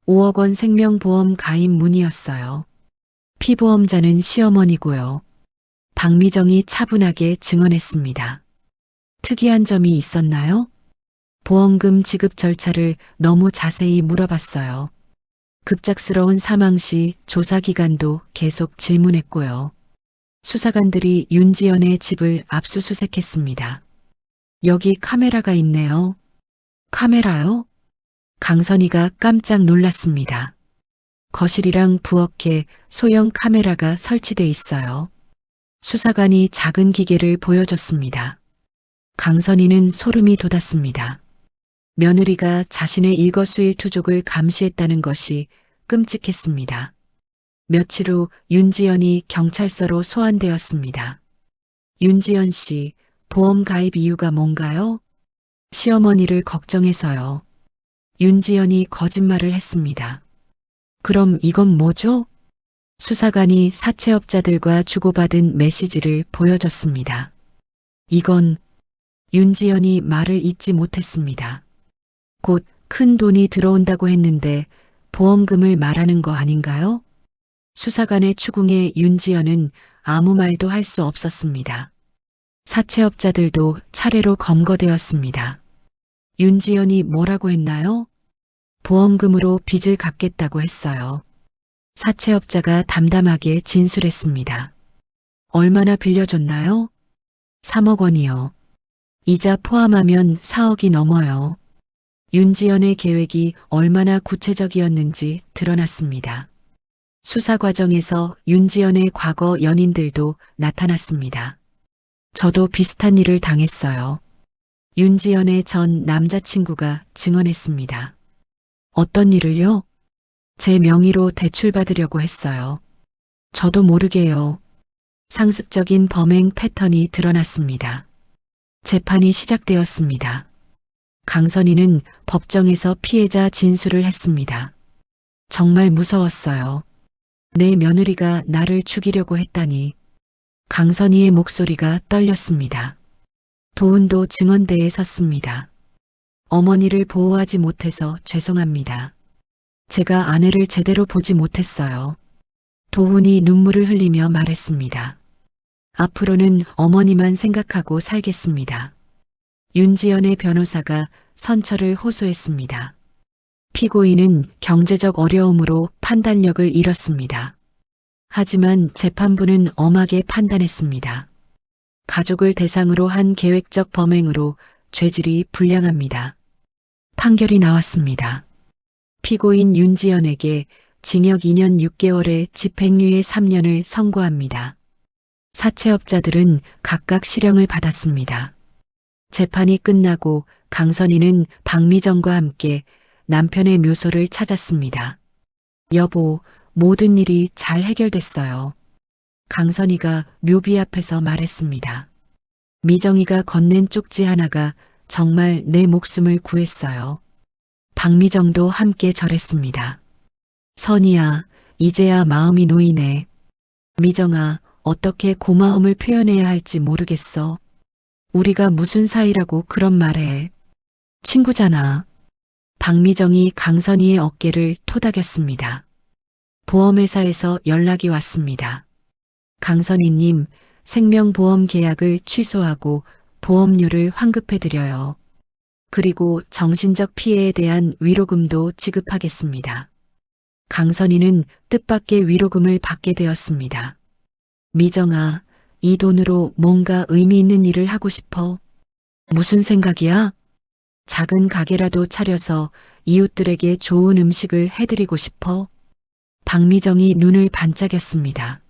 5억 원 생명보험 가입 문의였어요. 피보험자는 시어머니고요. 박미정이 차분하게 증언했습니다. 특이한 점이 있었나요? 보험금 지급 절차를 너무 자세히 물어봤어요. 급작스러운 사망 시 조사 기간도 계속 질문했고요. 수사관들이 윤지연의 집을 압수수색했습니다. 여기 카메라가 있네요. 카메라요? 강선희가 깜짝 놀랐습니다. 거실이랑 부엌에 소형 카메라가 설치돼 있어요. 수사관이 작은 기계를 보여줬습니다. 강선희는 소름이 돋았습니다. 며느리가 자신의 일거수일투족을 감시했다는 것이 끔찍했습니다. 며칠 후 윤지연이 경찰서로 소환되었습니다. 윤지연 씨, 보험 가입 이유가 뭔가요? 시어머니를 걱정해서요. 윤지연이 거짓말을 했습니다. 그럼 이건 뭐죠? 수사관이 사채업자들과 주고받은 메시지를 보여줬습니다. 이건 윤지연이 말을 잇지 못했습니다. 곧 큰 돈이 들어온다고 했는데 보험금을 말하는 거 아닌가요? 수사관의 추궁에 윤지연은 아무 말도 할 수 없었습니다. 사채업자들도 차례로 검거되었습니다. 윤지연이 뭐라고 했나요? 보험금으로 빚을 갚겠다고 했어요. 사채업자가 담담하게 진술했습니다. 얼마나 빌려줬나요? 3억 원이요. 이자 포함하면 4억이 넘어요. 윤지연의 계획이 얼마나 구체적이었는지 드러났습니다. 수사 과정에서 윤지연의 과거 연인들도 나타났습니다. 저도 비슷한 일을 당했어요. 윤지연의 전 남자친구가 증언했습니다. 어떤 일을요? 제 명의로 대출받으려고 했어요. 저도 모르게요. 상습적인 범행 패턴이 드러났습니다. 재판이 시작되었습니다. 강선희는 법정에서 피해자 진술을 했습니다. 정말 무서웠어요. 내 며느리가 나를 죽이려고 했다니. 강선희의 목소리가 떨렸습니다. 도은도 증언대에 섰습니다. 어머니를 보호하지 못해서 죄송합니다. 제가 아내를 제대로 보지 못했어요. 도훈이 눈물을 흘리며 말했습니다. 앞으로는 어머니만 생각하고 살겠습니다. 윤지연의 변호사가 선처를 호소했습니다. 피고인은 경제적 어려움으로 판단력을 잃었습니다. 하지만 재판부는 엄하게 판단했습니다. 가족을 대상으로 한 계획적 범행으로 죄질이 불량합니다. 판결이 나왔습니다. 피고인 윤지연에게 징역 2년 6개월에 집행유예 3년을 선고합니다. 사채업자들은 각각 실형을 받았습니다. 재판이 끝나고 강선희는 박미정과 함께 남편의 묘소를 찾았습니다. 여보, 모든 일이 잘 해결됐어요. 강선희가 묘비 앞에서 말했습니다. 미정이가 건넨 쪽지 하나가 정말 내 목숨을 구했어요. 박미정도 함께 절했습니다. 선희야, 이제야 마음이 놓이네. 미정아, 어떻게 고마움을 표현해야 할지 모르겠어. 우리가 무슨 사이라고 그런 말해. 친구잖아. 박미정이 강선희의 어깨를 토닥였습니다. 보험회사에서 연락이 왔습니다. 강선희님, 생명보험 계약을 취소하고 보험료를 환급해드려요. 그리고 정신적 피해에 대한 위로금도 지급하겠습니다. 강선희는 뜻밖의 위로금을 받게 되었습니다. 미정아, 이 돈으로 뭔가 의미 있는 일을 하고 싶어. 무슨 생각이야? 작은 가게라도 차려서 이웃들에게 좋은 음식을 해드리고 싶어. 박미정이 눈을 반짝였습니다.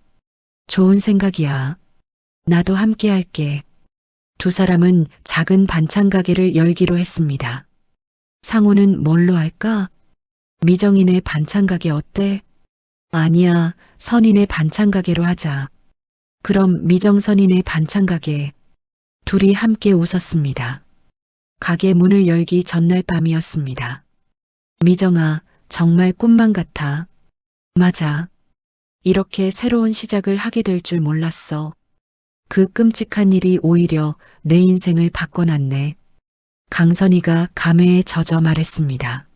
좋은 생각이야. 나도 함께 할게. 두 사람은 작은 반찬 가게를 열기로 했습니다. 상호는 뭘로 할까? 미정이네 반찬 가게 어때? 아니야, 선이네 반찬 가게로 하자. 그럼 미정선이네 반찬 가게. 둘이 함께 웃었습니다. 가게 문을 열기 전날 밤이었습니다. 미정아, 정말 꿈만 같아. 맞아. 이렇게 새로운 시작을 하게 될 줄 몰랐어. 그 끔찍한 일이 오히려 내 인생을 바꿔놨네. 강선이가 감회에 젖어 말했습니다.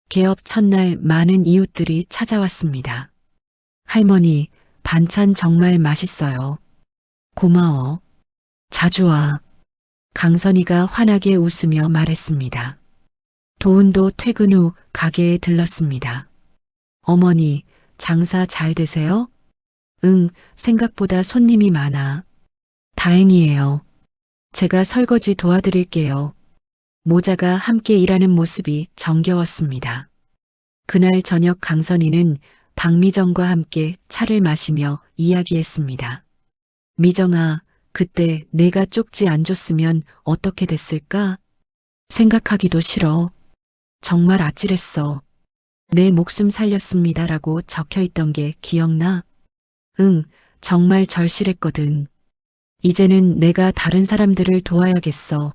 개업 첫날 많은 이웃들이 찾아왔습니다. 할머니, 반찬 정말 맛있어요. 고마워. 자주 와. 강선이가 환하게 웃으며 말했습니다. 도훈도 퇴근 후 가게에 들렀습니다. 어머니, 장사 잘 되세요? 응, 생각보다 손님이 많아. 다행이에요. 제가 설거지 도와드릴게요. 모자가 함께 일하는 모습이 정겨웠습니다. 그날 저녁 강선이는 박미정과 함께 차를 마시며 이야기했습니다. 미정아, 그때 내가 쪽지 안 줬으면 어떻게 됐을까? 생각하기도 싫어. 정말 아찔했어. 내 목숨 살렸습니다라고 적혀 있던 게 기억나? 응, 정말 절실했거든. 이제는 내가 다른 사람들을 도와야겠어.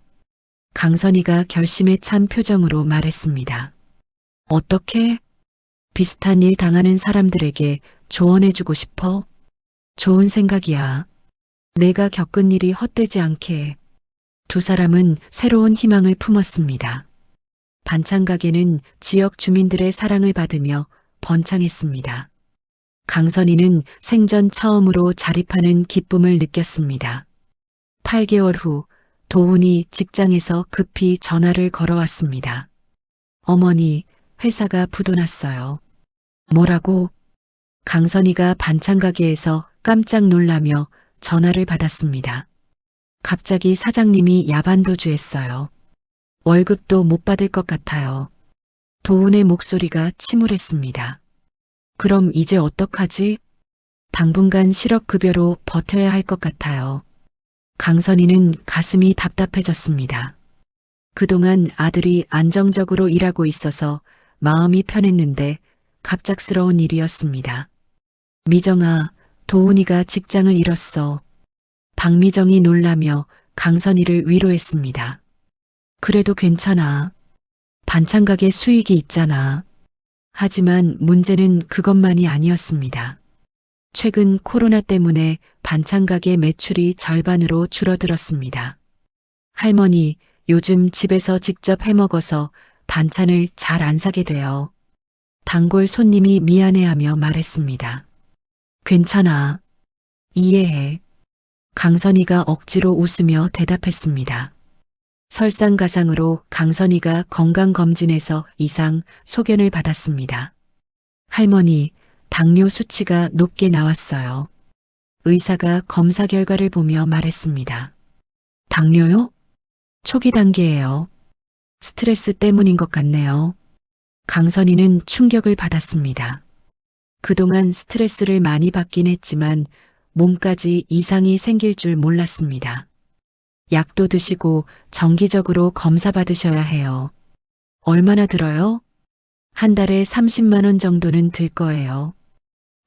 강선이가 결심에 찬 표정으로 말했습니다. 어떻게? 비슷한 일 당하는 사람들에게 조언해주고 싶어? 좋은 생각이야. 내가 겪은 일이 헛되지 않게. 두 사람은 새로운 희망을 품었습니다. 반찬 가게는 지역 주민들의 사랑을 받으며 번창했습니다. 강선이는 생전 처음으로 자립하는 기쁨을 느꼈습니다. 8개월 후 도훈이 직장에서 급히 전화를 걸어왔습니다. 어머니, 회사가 부도났어요. 뭐라고? 강선이가 반찬 가게에서 깜짝 놀라며 전화를 받았습니다. 갑자기 사장님이 야반도주했어요. 월급도 못 받을 것 같아요. 도훈의 목소리가 침울했습니다. 그럼 이제 어떡하지? 당분간 실업급여로 버텨야 할 것 같아요. 강선이는 가슴이 답답해졌습니다. 그동안 아들이 안정적으로 일하고 있어서 마음이 편했는데 갑작스러운 일이었습니다. 미정아, 도훈이가 직장을 잃었어. 박미정이 놀라며 강선이를 위로했습니다. 그래도 괜찮아. 반찬 가게 수익이 있잖아. 하지만 문제는 그것만이 아니었습니다. 최근 코로나 때문에 반찬 가게 매출이 절반으로 줄어들었습니다. 할머니, 요즘 집에서 직접 해 먹어서 반찬을 잘 안 사게 돼요. 단골 손님이 미안해하며 말했습니다. 괜찮아. 이해해. 강선이가 억지로 웃으며 대답했습니다. 설상가상으로 강선이가 건강검진에서 이상 소견을 받았습니다. 할머니, 당뇨 수치가 높게 나왔어요. 의사가 검사 결과를 보며 말했습니다. 당뇨요? 초기 단계예요. 스트레스 때문인 것 같네요. 강선이는 충격을 받았습니다. 그동안 스트레스를 많이 받긴 했지만 몸까지 이상이 생길 줄 몰랐습니다. 약도 드시고 정기적으로 검사 받으셔야 해요. 얼마나 들어요? 한 달에 30만 원 정도는 들 거예요.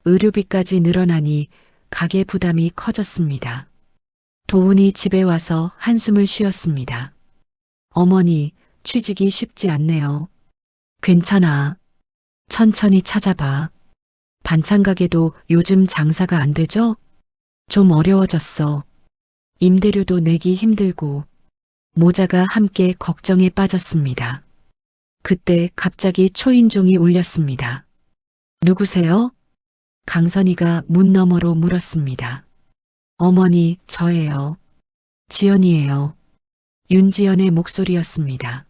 의료비까지 늘어나니 가계 부담이 커졌습니다. 도훈이 집에 와서 한숨을 쉬었습니다. 어머니, 취직이 쉽지 않네요. 괜찮아. 천천히 찾아봐. 반찬 가게도 요즘 장사가 안 되죠? 좀 어려워졌어. 임대료도 내기 힘들고 모자가 함께 걱정에 빠졌습니다. 그때 갑자기 초인종이 울렸습니다. 누구세요? 강선이가 문 너머로 물었습니다. 어머니, 저예요. 지연이에요. 윤지연의 목소리였습니다.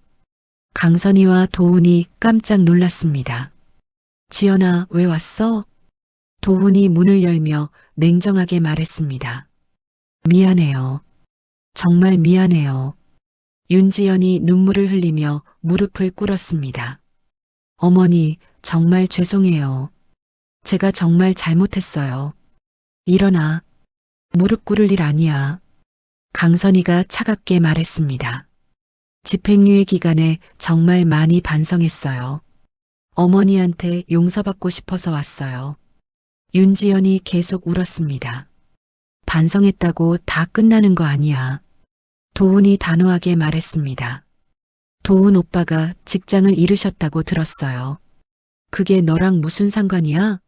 강선이와 도훈이 깜짝 놀랐습니다. 지연아, 왜 왔어? 도훈이 문을 열며 냉정하게 말했습니다. 미안해요. 정말 미안해요. 윤지연이 눈물을 흘리며 무릎을 꿇었습니다. 어머니, 정말 죄송해요. 제가 정말 잘못했어요. 일어나. 무릎 꿇을 일 아니야. 강선이가 차갑게 말했습니다. 집행유예 기간에 정말 많이 반성했어요. 어머니한테 용서받고 싶어서 왔어요. 윤지연이 계속 울었습니다. 반성했다고 다 끝나는 거 아니야. 도훈이 단호하게 말했습니다. 도훈 오빠가 직장을 잃으셨다고 들었어요. 그게 너랑 무슨 상관이야?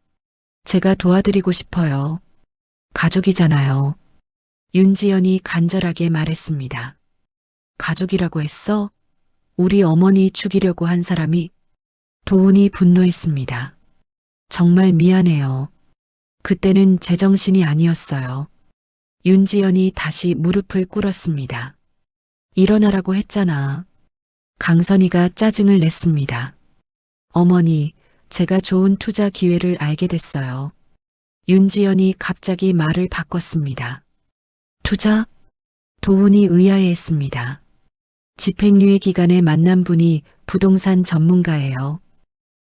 제가 도와드리고 싶어요. 가족이잖아요. 윤지연이 간절하게 말했습니다. 가족이라고 했어? 우리 어머니 죽이려고 한 사람이. 도훈이 분노했습니다. 정말 미안해요. 그때는 제정신이 아니었어요. 윤지연이 다시 무릎을 꿇었습니다. 일어나라고 했잖아. 강선이가 짜증을 냈습니다. 어머니, 제가 좋은 투자 기회를 알게 됐어요. 윤지연이 갑자기 말을 바꿨습니다. 투자? 도훈이 의아해했습니다. 집행유예 기간에 만난 분이 부동산 전문가예요.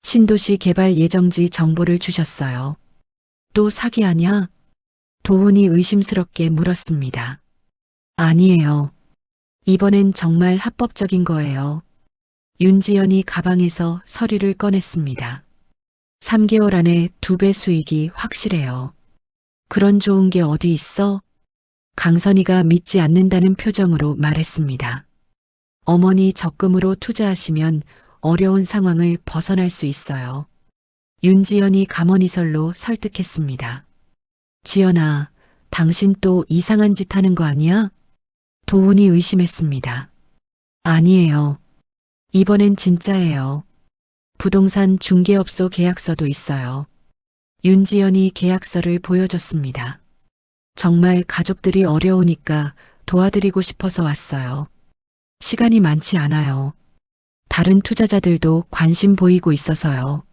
신도시 개발 예정지 정보를 주셨어요. 또 사기 아냐? 도훈이 의심스럽게 물었습니다. 아니에요. 이번엔 정말 합법적인 거예요. 윤지연이 가방에서 서류를 꺼냈습니다. 3개월 안에 2배 수익이 확실해요. 그런 좋은 게 어디 있어? 강선이가 믿지 않는다는 표정으로 말했습니다. 어머니 적금으로 투자하시면 어려운 상황을 벗어날 수 있어요. 윤지연이 감언이설로 설득했습니다. 지연아, 당신 또 이상한 짓 하는 거 아니야? 도훈이 의심했습니다. 아니에요. 이번엔 진짜예요. 부동산 중개업소 계약서도 있어요. 윤지연이 계약서를 보여줬습니다. 정말 가족들이 어려우니까 도와드리고 싶어서 왔어요. 시간이 많지 않아요. 다른 투자자들도 관심 보이고 있어서요.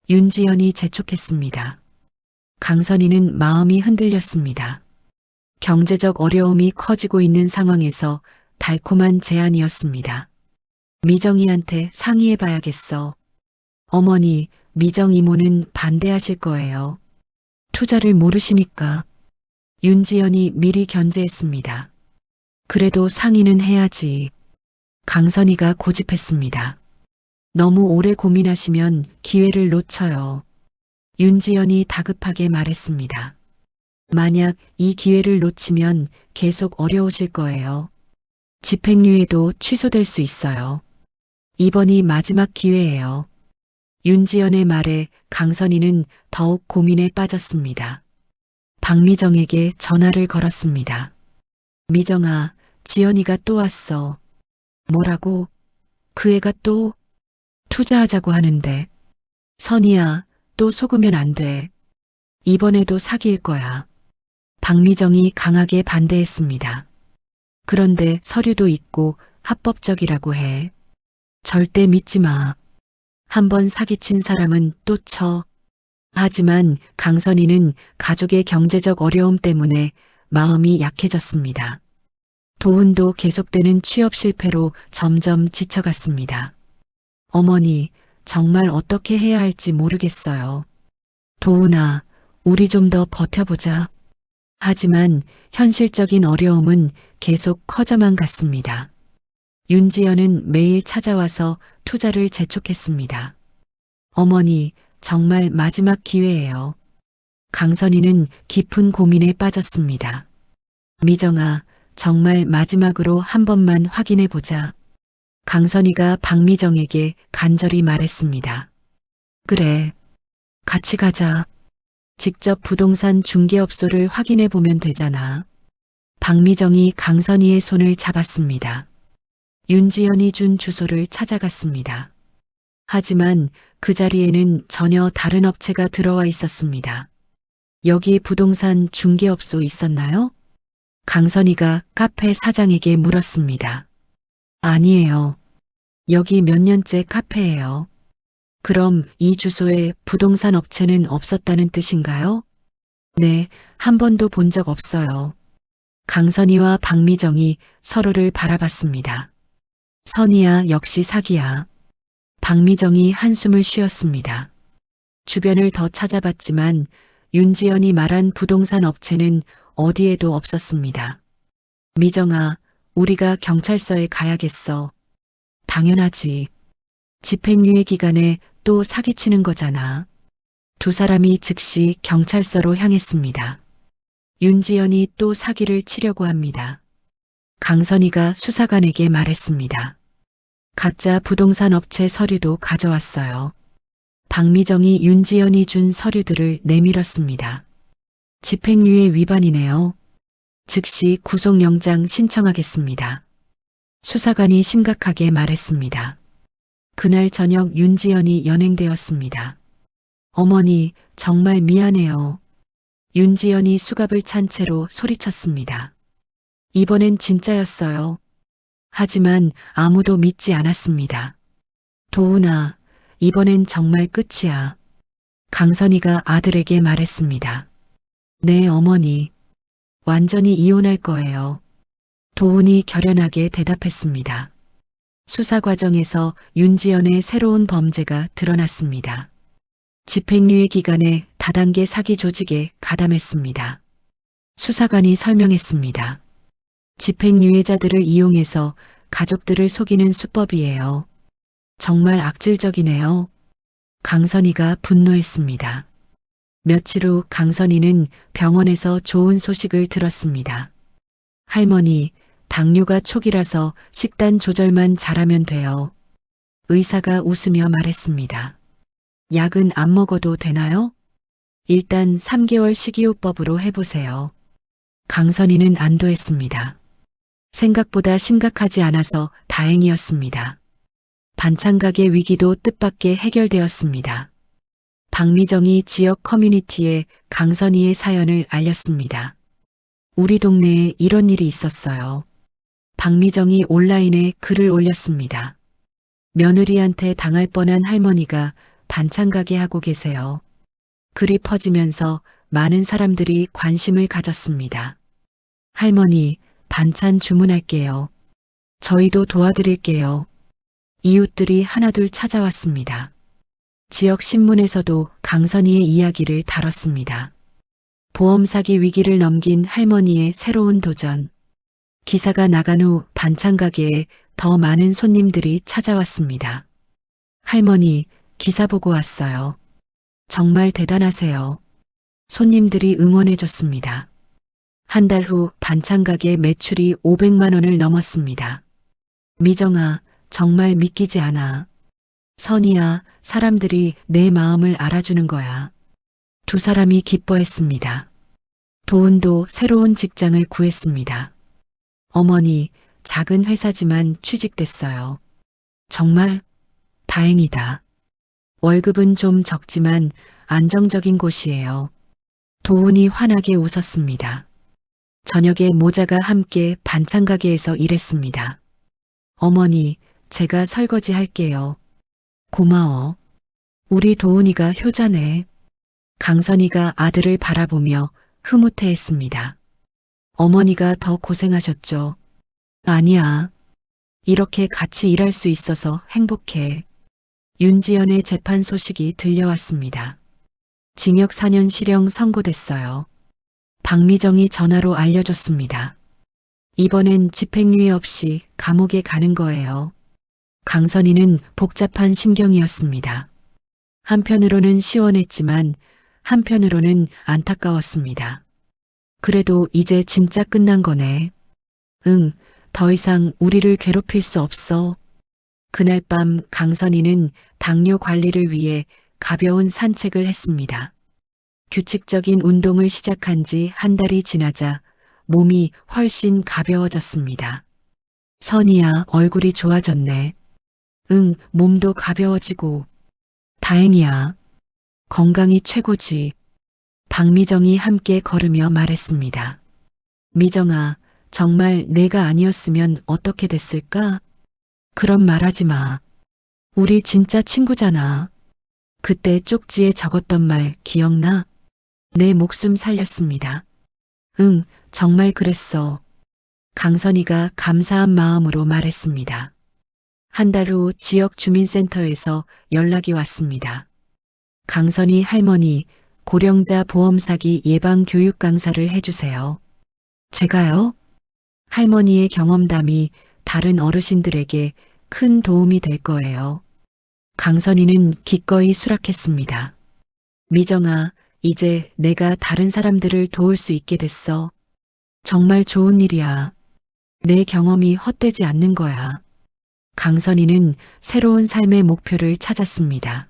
윤지연이 재촉했습니다. 강선이는 마음이 흔들렸습니다. 경제적 어려움이 커지고 있는 상황에서 달콤한 제안이었습니다. 미정이한테 상의해봐야겠어. 어머니, 미정 이모는 반대하실 거예요. 투자를 모르시니까. 윤지연이 미리 견제했습니다. 그래도 상의는 해야지. 강선이가 고집했습니다. 너무 오래 고민하시면 기회를 놓쳐요. 윤지연이 다급하게 말했습니다. 만약 이 기회를 놓치면 계속 어려우실 거예요. 집행유예도 취소될 수 있어요. 이번이 마지막 기회예요. 윤지연의 말에 강선이는 더욱 고민에 빠졌습니다. 박미정에게 전화를 걸었습니다. 미정아, 지연이가 또 왔어. 뭐라고? 그 애가 또 투자하자고 하는데. 선이야, 또 속으면 안 돼. 이번에도 사기일 거야. 박미정이 강하게 반대했습니다. 그런데 서류도 있고 합법적이라고 해. 절대 믿지 마. 한번 사기친 사람은 또 쳐. 하지만 강선이는 가족의 경제적 어려움 때문에 마음이 약해졌습니다. 도훈도 계속되는 취업 실패로 점점 지쳐갔습니다. 어머니, 정말 어떻게 해야 할지 모르겠어요. 도훈아, 우리 좀 더 버텨보자. 하지만 현실적인 어려움은 계속 커져만 갔습니다. 윤지연은 매일 찾아와서 투자를 재촉했습니다. 어머니, 정말 마지막 기회예요. 강선이는 깊은 고민에 빠졌습니다. 미정아, 정말 마지막으로 한 번만 확인해 보자. 강선이가 박미정에게 간절히 말했습니다. 그래, 같이 가자. 직접 부동산 중개업소를 확인해 보면 되잖아. 박미정이 강선이의 손을 잡았습니다. 윤지연이 준 주소를 찾아갔습니다. 하지만 그 자리에는 전혀 다른 업체가 들어와 있었습니다. 여기 부동산 중개업소 있었나요? 강선이가 카페 사장에게 물었습니다. 아니에요. 여기 몇 년째 카페예요. 그럼 이 주소에 부동산 업체는 없었다는 뜻인가요? 네, 한 번도 본 적 없어요. 강선이와 박미정이 서로를 바라봤습니다. 선이야, 역시 사기야. 박미정이 한숨을 쉬었습니다. 주변을 더 찾아봤지만 윤지연이 말한 부동산 업체는 어디에도 없었습니다. 미정아, 우리가 경찰서에 가야겠어. 당연하지. 집행유예 기간에 또 사기치는 거잖아. 두 사람이 즉시 경찰서로 향했습니다. 윤지연이 또 사기를 치려고 합니다. 강선이가 수사관에게 말했습니다. 가짜 부동산 업체 서류도 가져왔어요. 박미정이 윤지연이 준 서류들을 내밀었습니다. 집행유예 위반이네요. 즉시 구속영장 신청하겠습니다. 수사관이 심각하게 말했습니다. 그날 저녁 윤지연이 연행되었습니다. 어머니, 정말 미안해요. 윤지연이 수갑을 찬 채로 소리쳤습니다. 이번엔 진짜였어요. 하지만 아무도 믿지 않았습니다. 도훈아, 이번엔 정말 끝이야. 강선이가 아들에게 말했습니다. 네, 어머니. 완전히 이혼할 거예요. 도훈이 결연하게 대답했습니다. 수사 과정에서 윤지연의 새로운 범죄가 드러났습니다. 집행유예 기간에 다단계 사기 조직에 가담했습니다. 수사관이 설명했습니다. 집행유예자들을 이용해서 가족들을 속이는 수법이에요. 정말 악질적이네요. 강선이가 분노했습니다. 며칠 후 강선이는 병원에서 좋은 소식을 들었습니다. 할머니, 당뇨가 초기라서 식단 조절만 잘하면 돼요. 의사가 웃으며 말했습니다. 약은 안 먹어도 되나요? 일단 3개월 식이요법으로 해보세요. 강선이는 안도했습니다. 생각보다 심각하지 않아서 다행이었습니다. 반찬가게 위기도 뜻밖의 해결되었습니다. 박미정이 지역 커뮤니티에 강선이의 사연을 알렸습니다. 우리 동네에 이런 일이 있었어요. 박미정이 온라인에 글을 올렸습니다. 며느리한테 당할 뻔한 할머니가 반찬가게 하고 계세요. 글이 퍼지면서 많은 사람들이 관심을 가졌습니다. 할머니, 반찬 주문할게요. 저희도 도와드릴게요. 이웃들이 하나둘 찾아왔습니다. 지역 신문에서도 강선이의 이야기를 다뤘습니다. 보험 사기 위기를 넘긴 할머니의 새로운 도전. 기사가 나간 후 반찬 가게에 더 많은 손님들이 찾아왔습니다. 할머니, 기사 보고 왔어요. 정말 대단하세요. 손님들이 응원해줬습니다. 한 달 후 반찬 가게 매출이 500만 원을 넘었습니다. 미정아, 정말 믿기지 않아. 선이야, 사람들이 내 마음을 알아주는 거야. 두 사람이 기뻐했습니다. 도훈도 새로운 직장을 구했습니다. 어머니, 작은 회사지만 취직됐어요. 정말 다행이다. 월급은 좀 적지만 안정적인 곳이에요. 도훈이 환하게 웃었습니다. 저녁에 모자가 함께 반찬 가게에서 일했습니다. 어머니, 제가 설거지 할게요. 고마워. 우리 도훈이가 효자네. 강선이가 아들을 바라보며 흐뭇해했습니다. 어머니가 더 고생하셨죠. 아니야. 이렇게 같이 일할 수 있어서 행복해. 윤지연의 재판 소식이 들려왔습니다. 징역 4년 실형 선고됐어요. 박미정이 전화로 알려줬습니다. 이번엔 집행유예 없이 감옥에 가는 거예요. 강선이는 복잡한 심경이었습니다. 한편으로는 시원했지만 한편으로는 안타까웠습니다. 그래도 이제 진짜 끝난 거네. 응, 더 이상 우리를 괴롭힐 수 없어. 그날 밤 강선이는 당뇨 관리를 위해 가벼운 산책을 했습니다. 규칙적인 운동을 시작한 지 한 달이 지나자 몸이 훨씬 가벼워졌습니다. 선이야, 얼굴이 좋아졌네. 응, 몸도 가벼워지고. 다행이야. 건강이 최고지. 박미정이 함께 걸으며 말했습니다. 미정아, 정말 내가 아니었으면 어떻게 됐을까? 그런 말하지 마. 우리 진짜 친구잖아. 그때 쪽지에 적었던 말 기억나? 내 목숨 살렸습니다. 응, 정말 그랬어. 강선이가 감사한 마음으로 말했습니다. 한 달 후 지역 주민센터에서 연락이 왔습니다. 강선이 할머니, 고령자 보험 사기 예방 교육 강사를 해주세요. 제가요? 할머니의 경험담이 다른 어르신들에게 큰 도움이 될 거예요. 강선이는 기꺼이 수락했습니다. 미정아, 이제 내가 다른 사람들을 도울 수 있게 됐어. 정말 좋은 일이야. 내 경험이 헛되지 않는 거야. 강선이는 새로운 삶의 목표를 찾았습니다.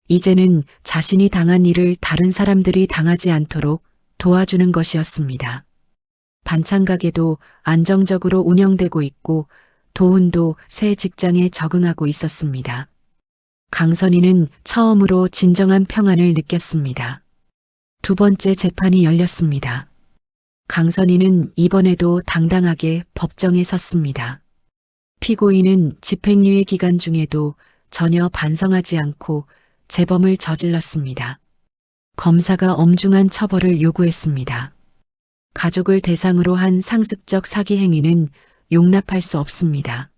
이제는 자신이 당한 일을 다른 사람들이 당하지 않도록 도와주는 것이었습니다. 반찬 가게도 안정적으로 운영되고 있고 도훈도 새 직장에 적응하고 있었습니다. 강선희는 처음으로 진정한 평안을 느꼈습니다. 두 번째 재판이 열렸습니다. 강선희는 이번에도 당당하게 법정에 섰습니다. 피고인은 집행유예 기간 중에도 전혀 반성하지 않고 재범을 저질렀습니다. 검사가 엄중한 처벌을 요구했습니다. 가족을 대상으로 한 상습적 사기 행위는 용납할 수 없습니다.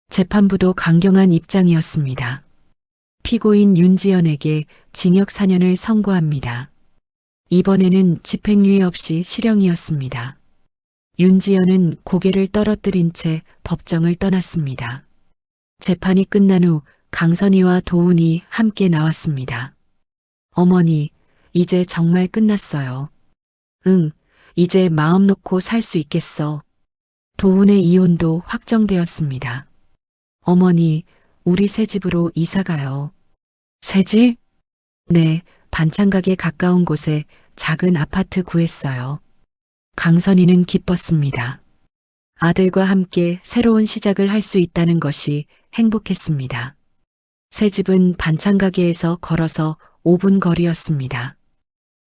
재판부도 강경한 입장이었습니다. 피고인 윤지연에게 징역 4년을 선고합니다. 이번에는 집행유예 없이 실형이었습니다. 윤지연은 고개를 떨어뜨린 채 법정을 떠났습니다. 재판이 끝난 후 강선희와 도훈이 함께 나왔습니다. 어머니, 이제 정말 끝났어요. 응, 이제 마음 놓고 살 수 있겠어. 도훈의 이혼도 확정되었습니다. 어머니, 우리 새 집으로 이사 가요. 새 집? 네, 반찬가게 가까운 곳에 작은 아파트 구했어요. 강선희는 기뻤습니다. 아들과 함께 새로운 시작을 할 수 있다는 것이 행복했습니다. 새 집은 반찬가게에서 걸어서 5분 거리였습니다.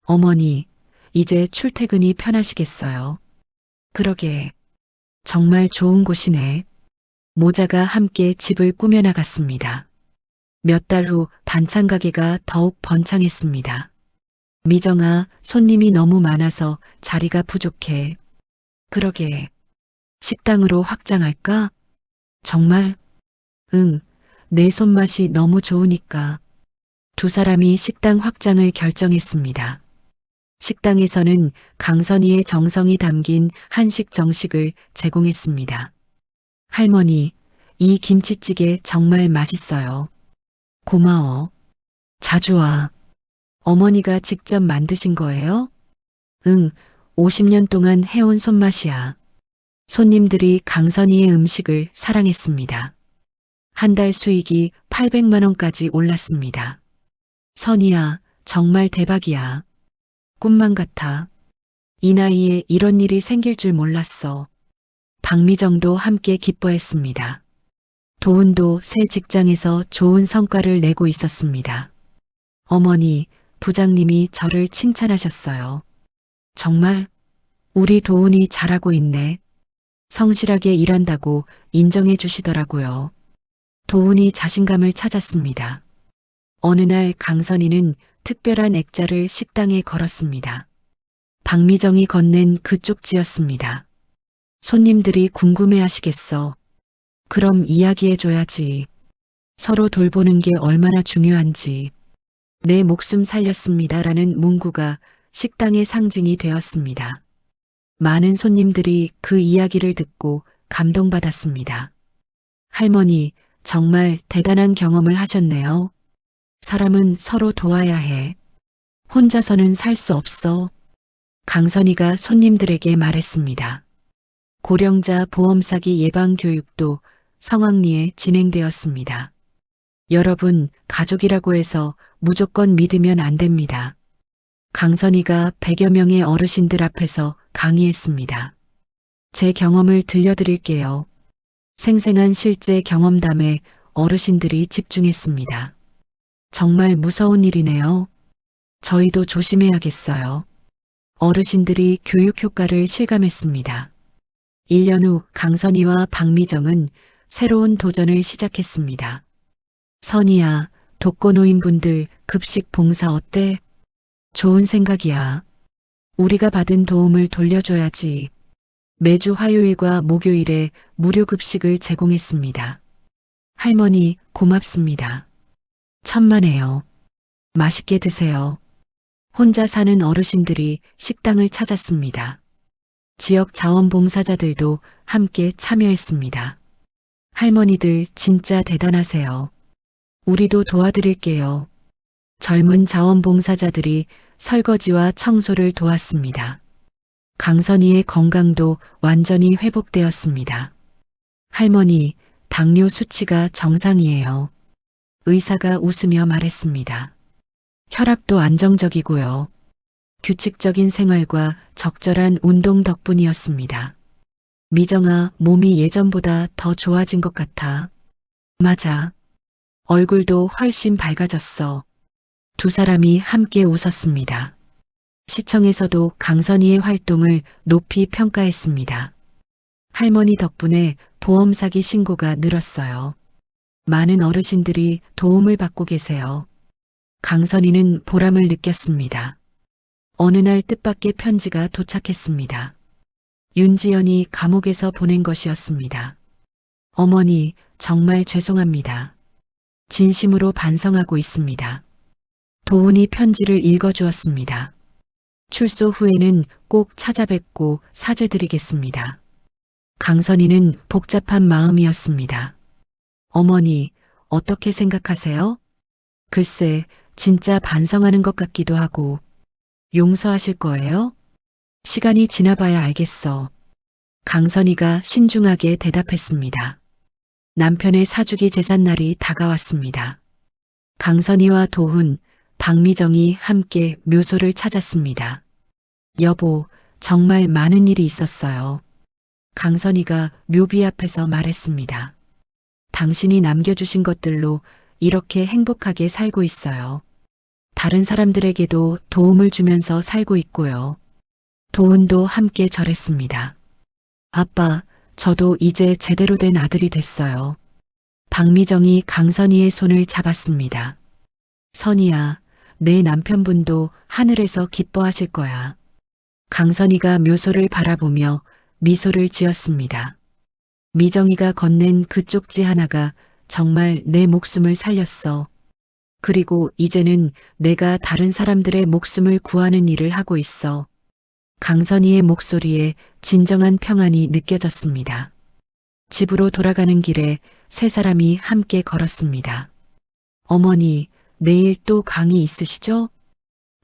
어머니, 이제 출퇴근이 편하시겠어요. 그러게, 정말 좋은 곳이네. 모자가 함께 집을 꾸며나갔습니다. 몇 달 후 반찬가게가 더욱 번창했습니다. 미정아, 손님이 너무 많아서 자리가 부족해. 그러게, 식당으로 확장할까? 정말? 응, 내 손맛이 너무 좋으니까. 두 사람이 식당 확장을 결정했습니다. 식당에서는 강선희의 정성이 담긴 한식 정식을 제공했습니다. 할머니, 이 김치찌개 정말 맛있어요. 고마워. 자주 와. 어머니가 직접 만드신 거예요? 응, 50년 동안 해온 손맛이야. 손님들이 강선희의 음식을 사랑했습니다. 한 달 수익이 800만 원까지 올랐습니다. 선희야, 정말 대박이야. 꿈만 같아. 이 나이에 이런 일이 생길 줄 몰랐어. 박미정도 함께 기뻐했습니다. 도훈도 새 직장에서 좋은 성과를 내고 있었습니다. 어머니, 부장님이 저를 칭찬하셨어요. 정말? 우리 도훈이 잘하고 있네. 성실하게 일한다고 인정해 주시더라고요. 도훈이 자신감을 찾았습니다. 어느 날 강선희는 특별한 액자를 식당에 걸었습니다. 박미정이 건넨 그 쪽지였습니다. 손님들이 궁금해하시겠어. 그럼 이야기해줘야지. 서로 돌보는 게 얼마나 중요한지. 내 목숨 살렸습니다라는 문구가 식당의 상징이 되었습니다. 많은 손님들이 그 이야기를 듣고 감동받았습니다. 할머니, 정말 대단한 경험을 하셨네요. 사람은 서로 도와야 해. 혼자서는 살 수 없어. 강선희가 손님들에게 말했습니다. 고령자 보험 사기 예방 교육도 성황리에 진행되었습니다. 여러분, 가족이라고 해서 무조건 믿으면 안 됩니다. 강선희가 100여 명의 어르신들 앞에서 강의했습니다. 제 경험을 들려드릴게요. 생생한 실제 경험담에 어르신들이 집중했습니다. 정말 무서운 일이네요. 저희도 조심해야겠어요. 어르신들이 교육 효과를 실감했습니다. 1년 후 강선희와 박미정은 새로운 도전을 시작했습니다. 선희야, 독거노인분들 급식 봉사 어때? 좋은 생각이야. 우리가 받은 도움을 돌려줘야지. 매주 화요일과 목요일에 무료 급식을 제공했습니다. 할머니, 고맙습니다. 천만에요. 맛있게 드세요. 혼자 사는 어르신들이 식당을 찾았습니다. 지역 자원봉사자들도 함께 참여했습니다. 할머니들 진짜 대단하세요. 우리도 도와드릴게요. 젊은 자원봉사자들이 설거지와 청소를 도왔습니다. 강선희의 건강도 완전히 회복되었습니다. 할머니, 당뇨 수치가 정상이에요. 의사가 웃으며 말했습니다. 혈압도 안정적이고요. 규칙적인 생활과 적절한 운동 덕분이었습니다. 미정아, 몸이 예전보다 더 좋아진 것 같아. 맞아. 얼굴도 훨씬 밝아졌어. 두 사람이 함께 웃었습니다. 시청에서도 강선희의 활동을 높이 평가했습니다. 할머니 덕분에 보험 사기 신고가 늘었어요. 많은 어르신들이 도움을 받고 계세요. 강선희는 보람을 느꼈습니다. 어느 날 뜻밖의 편지가 도착했습니다. 윤지연이 감옥에서 보낸 것이었습니다. 어머니, 정말 죄송합니다. 진심으로 반성하고 있습니다. 도훈이 편지를 읽어주었습니다. 출소 후에는 꼭 찾아뵙고 사죄드리겠습니다. 강선희는 복잡한 마음이었습니다. 어머니, 어떻게 생각하세요? 글쎄, 진짜 반성하는 것 같기도 하고, 용서하실 거예요? 시간이 지나봐야 알겠어. 강선희가 신중하게 대답했습니다. 남편의 사주기 제삿날이 다가왔습니다. 강선희와 도훈, 박미정이 함께 묘소를 찾았습니다. 여보, 정말 많은 일이 있었어요. 강선희가 묘비 앞에서 말했습니다. 당신이 남겨주신 것들로 이렇게 행복하게 살고 있어요. 다른 사람들에게도 도움을 주면서 살고 있고요. 도훈도 함께 절했습니다. 아빠, 저도 이제 제대로 된 아들이 됐어요. 박미정이 강선희의 손을 잡았습니다. 선희야, 내 남편분도 하늘에서 기뻐하실 거야. 강선희가 묘소를 바라보며 미소를 지었습니다. 미정이가 건넨 그 쪽지 하나가 정말 내 목숨을 살렸어. 그리고 이제는 내가 다른 사람들의 목숨을 구하는 일을 하고 있어. 강선희의 목소리에 진정한 평안이 느껴졌습니다. 집으로 돌아가는 길에 세 사람이 함께 걸었습니다. 어머니, 내일 또 강의 있으시죠?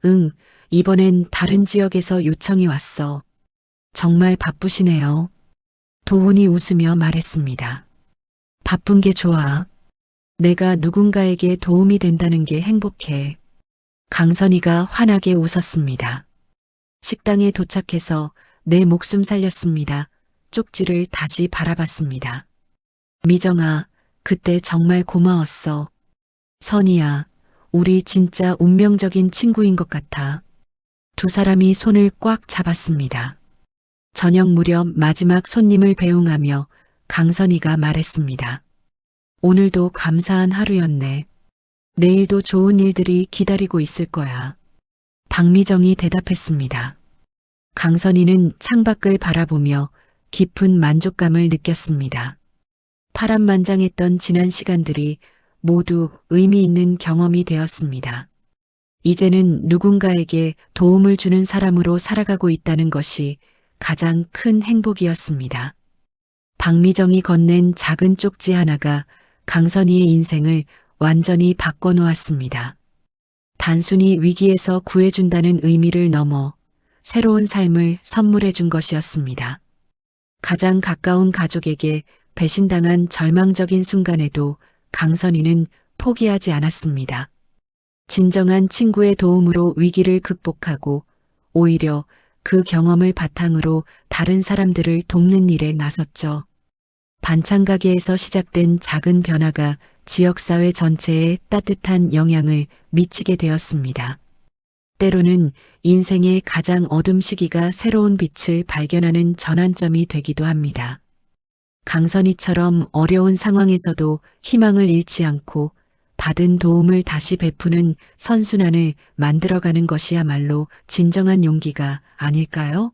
응, 이번엔 다른 지역에서 요청이 왔어. 정말 바쁘시네요. 도훈이 웃으며 말했습니다. 바쁜 게 좋아. 내가 누군가에게 도움이 된다는 게 행복해. 강선희가 환하게 웃었습니다. 식당에 도착해서 내 목숨 살렸습니다. 쪽지를 다시 바라봤습니다. 미정아, 그때 정말 고마웠어. 선희야, 우리 진짜 운명적인 친구인 것 같아. 두 사람이 손을 꽉 잡았습니다. 저녁 무렵 마지막 손님을 배웅하며 강선희가 말했습니다. 오늘도 감사한 하루였네. 내일도 좋은 일들이 기다리고 있을 거야. 박미정이 대답했습니다. 강선희는 창밖을 바라보며 깊은 만족감을 느꼈습니다. 파란만장했던 지난 시간들이 모두 의미 있는 경험이 되었습니다. 이제는 누군가에게 도움을 주는 사람으로 살아가고 있다는 것이 가장 큰 행복이었습니다. 박미정이 건넨 작은 쪽지 하나가 강선희의 인생을 완전히 바꿔놓았습니다. 단순히 위기에서 구해준다는 의미를 넘어 새로운 삶을 선물해준 것이었습니다. 가장 가까운 가족에게 배신당한 절망적인 순간에도 강선희는 포기하지 않았습니다. 진정한 친구의 도움으로 위기를 극복하고 오히려 그 경험을 바탕으로 다른 사람들을 돕는 일에 나섰죠. 반찬 가게에서 시작된 작은 변화가 지역사회 전체에 따뜻한 영향을 미치게 되었습니다. 때로는 인생의 가장 어둠 시기가 새로운 빛을 발견하는 전환점이 되기도 합니다. 강선희처럼 어려운 상황에서도 희망을 잃지 않고 받은 도움을 다시 베푸는 선순환을 만들어가는 것이야말로 진정한 용기가 아닐까요?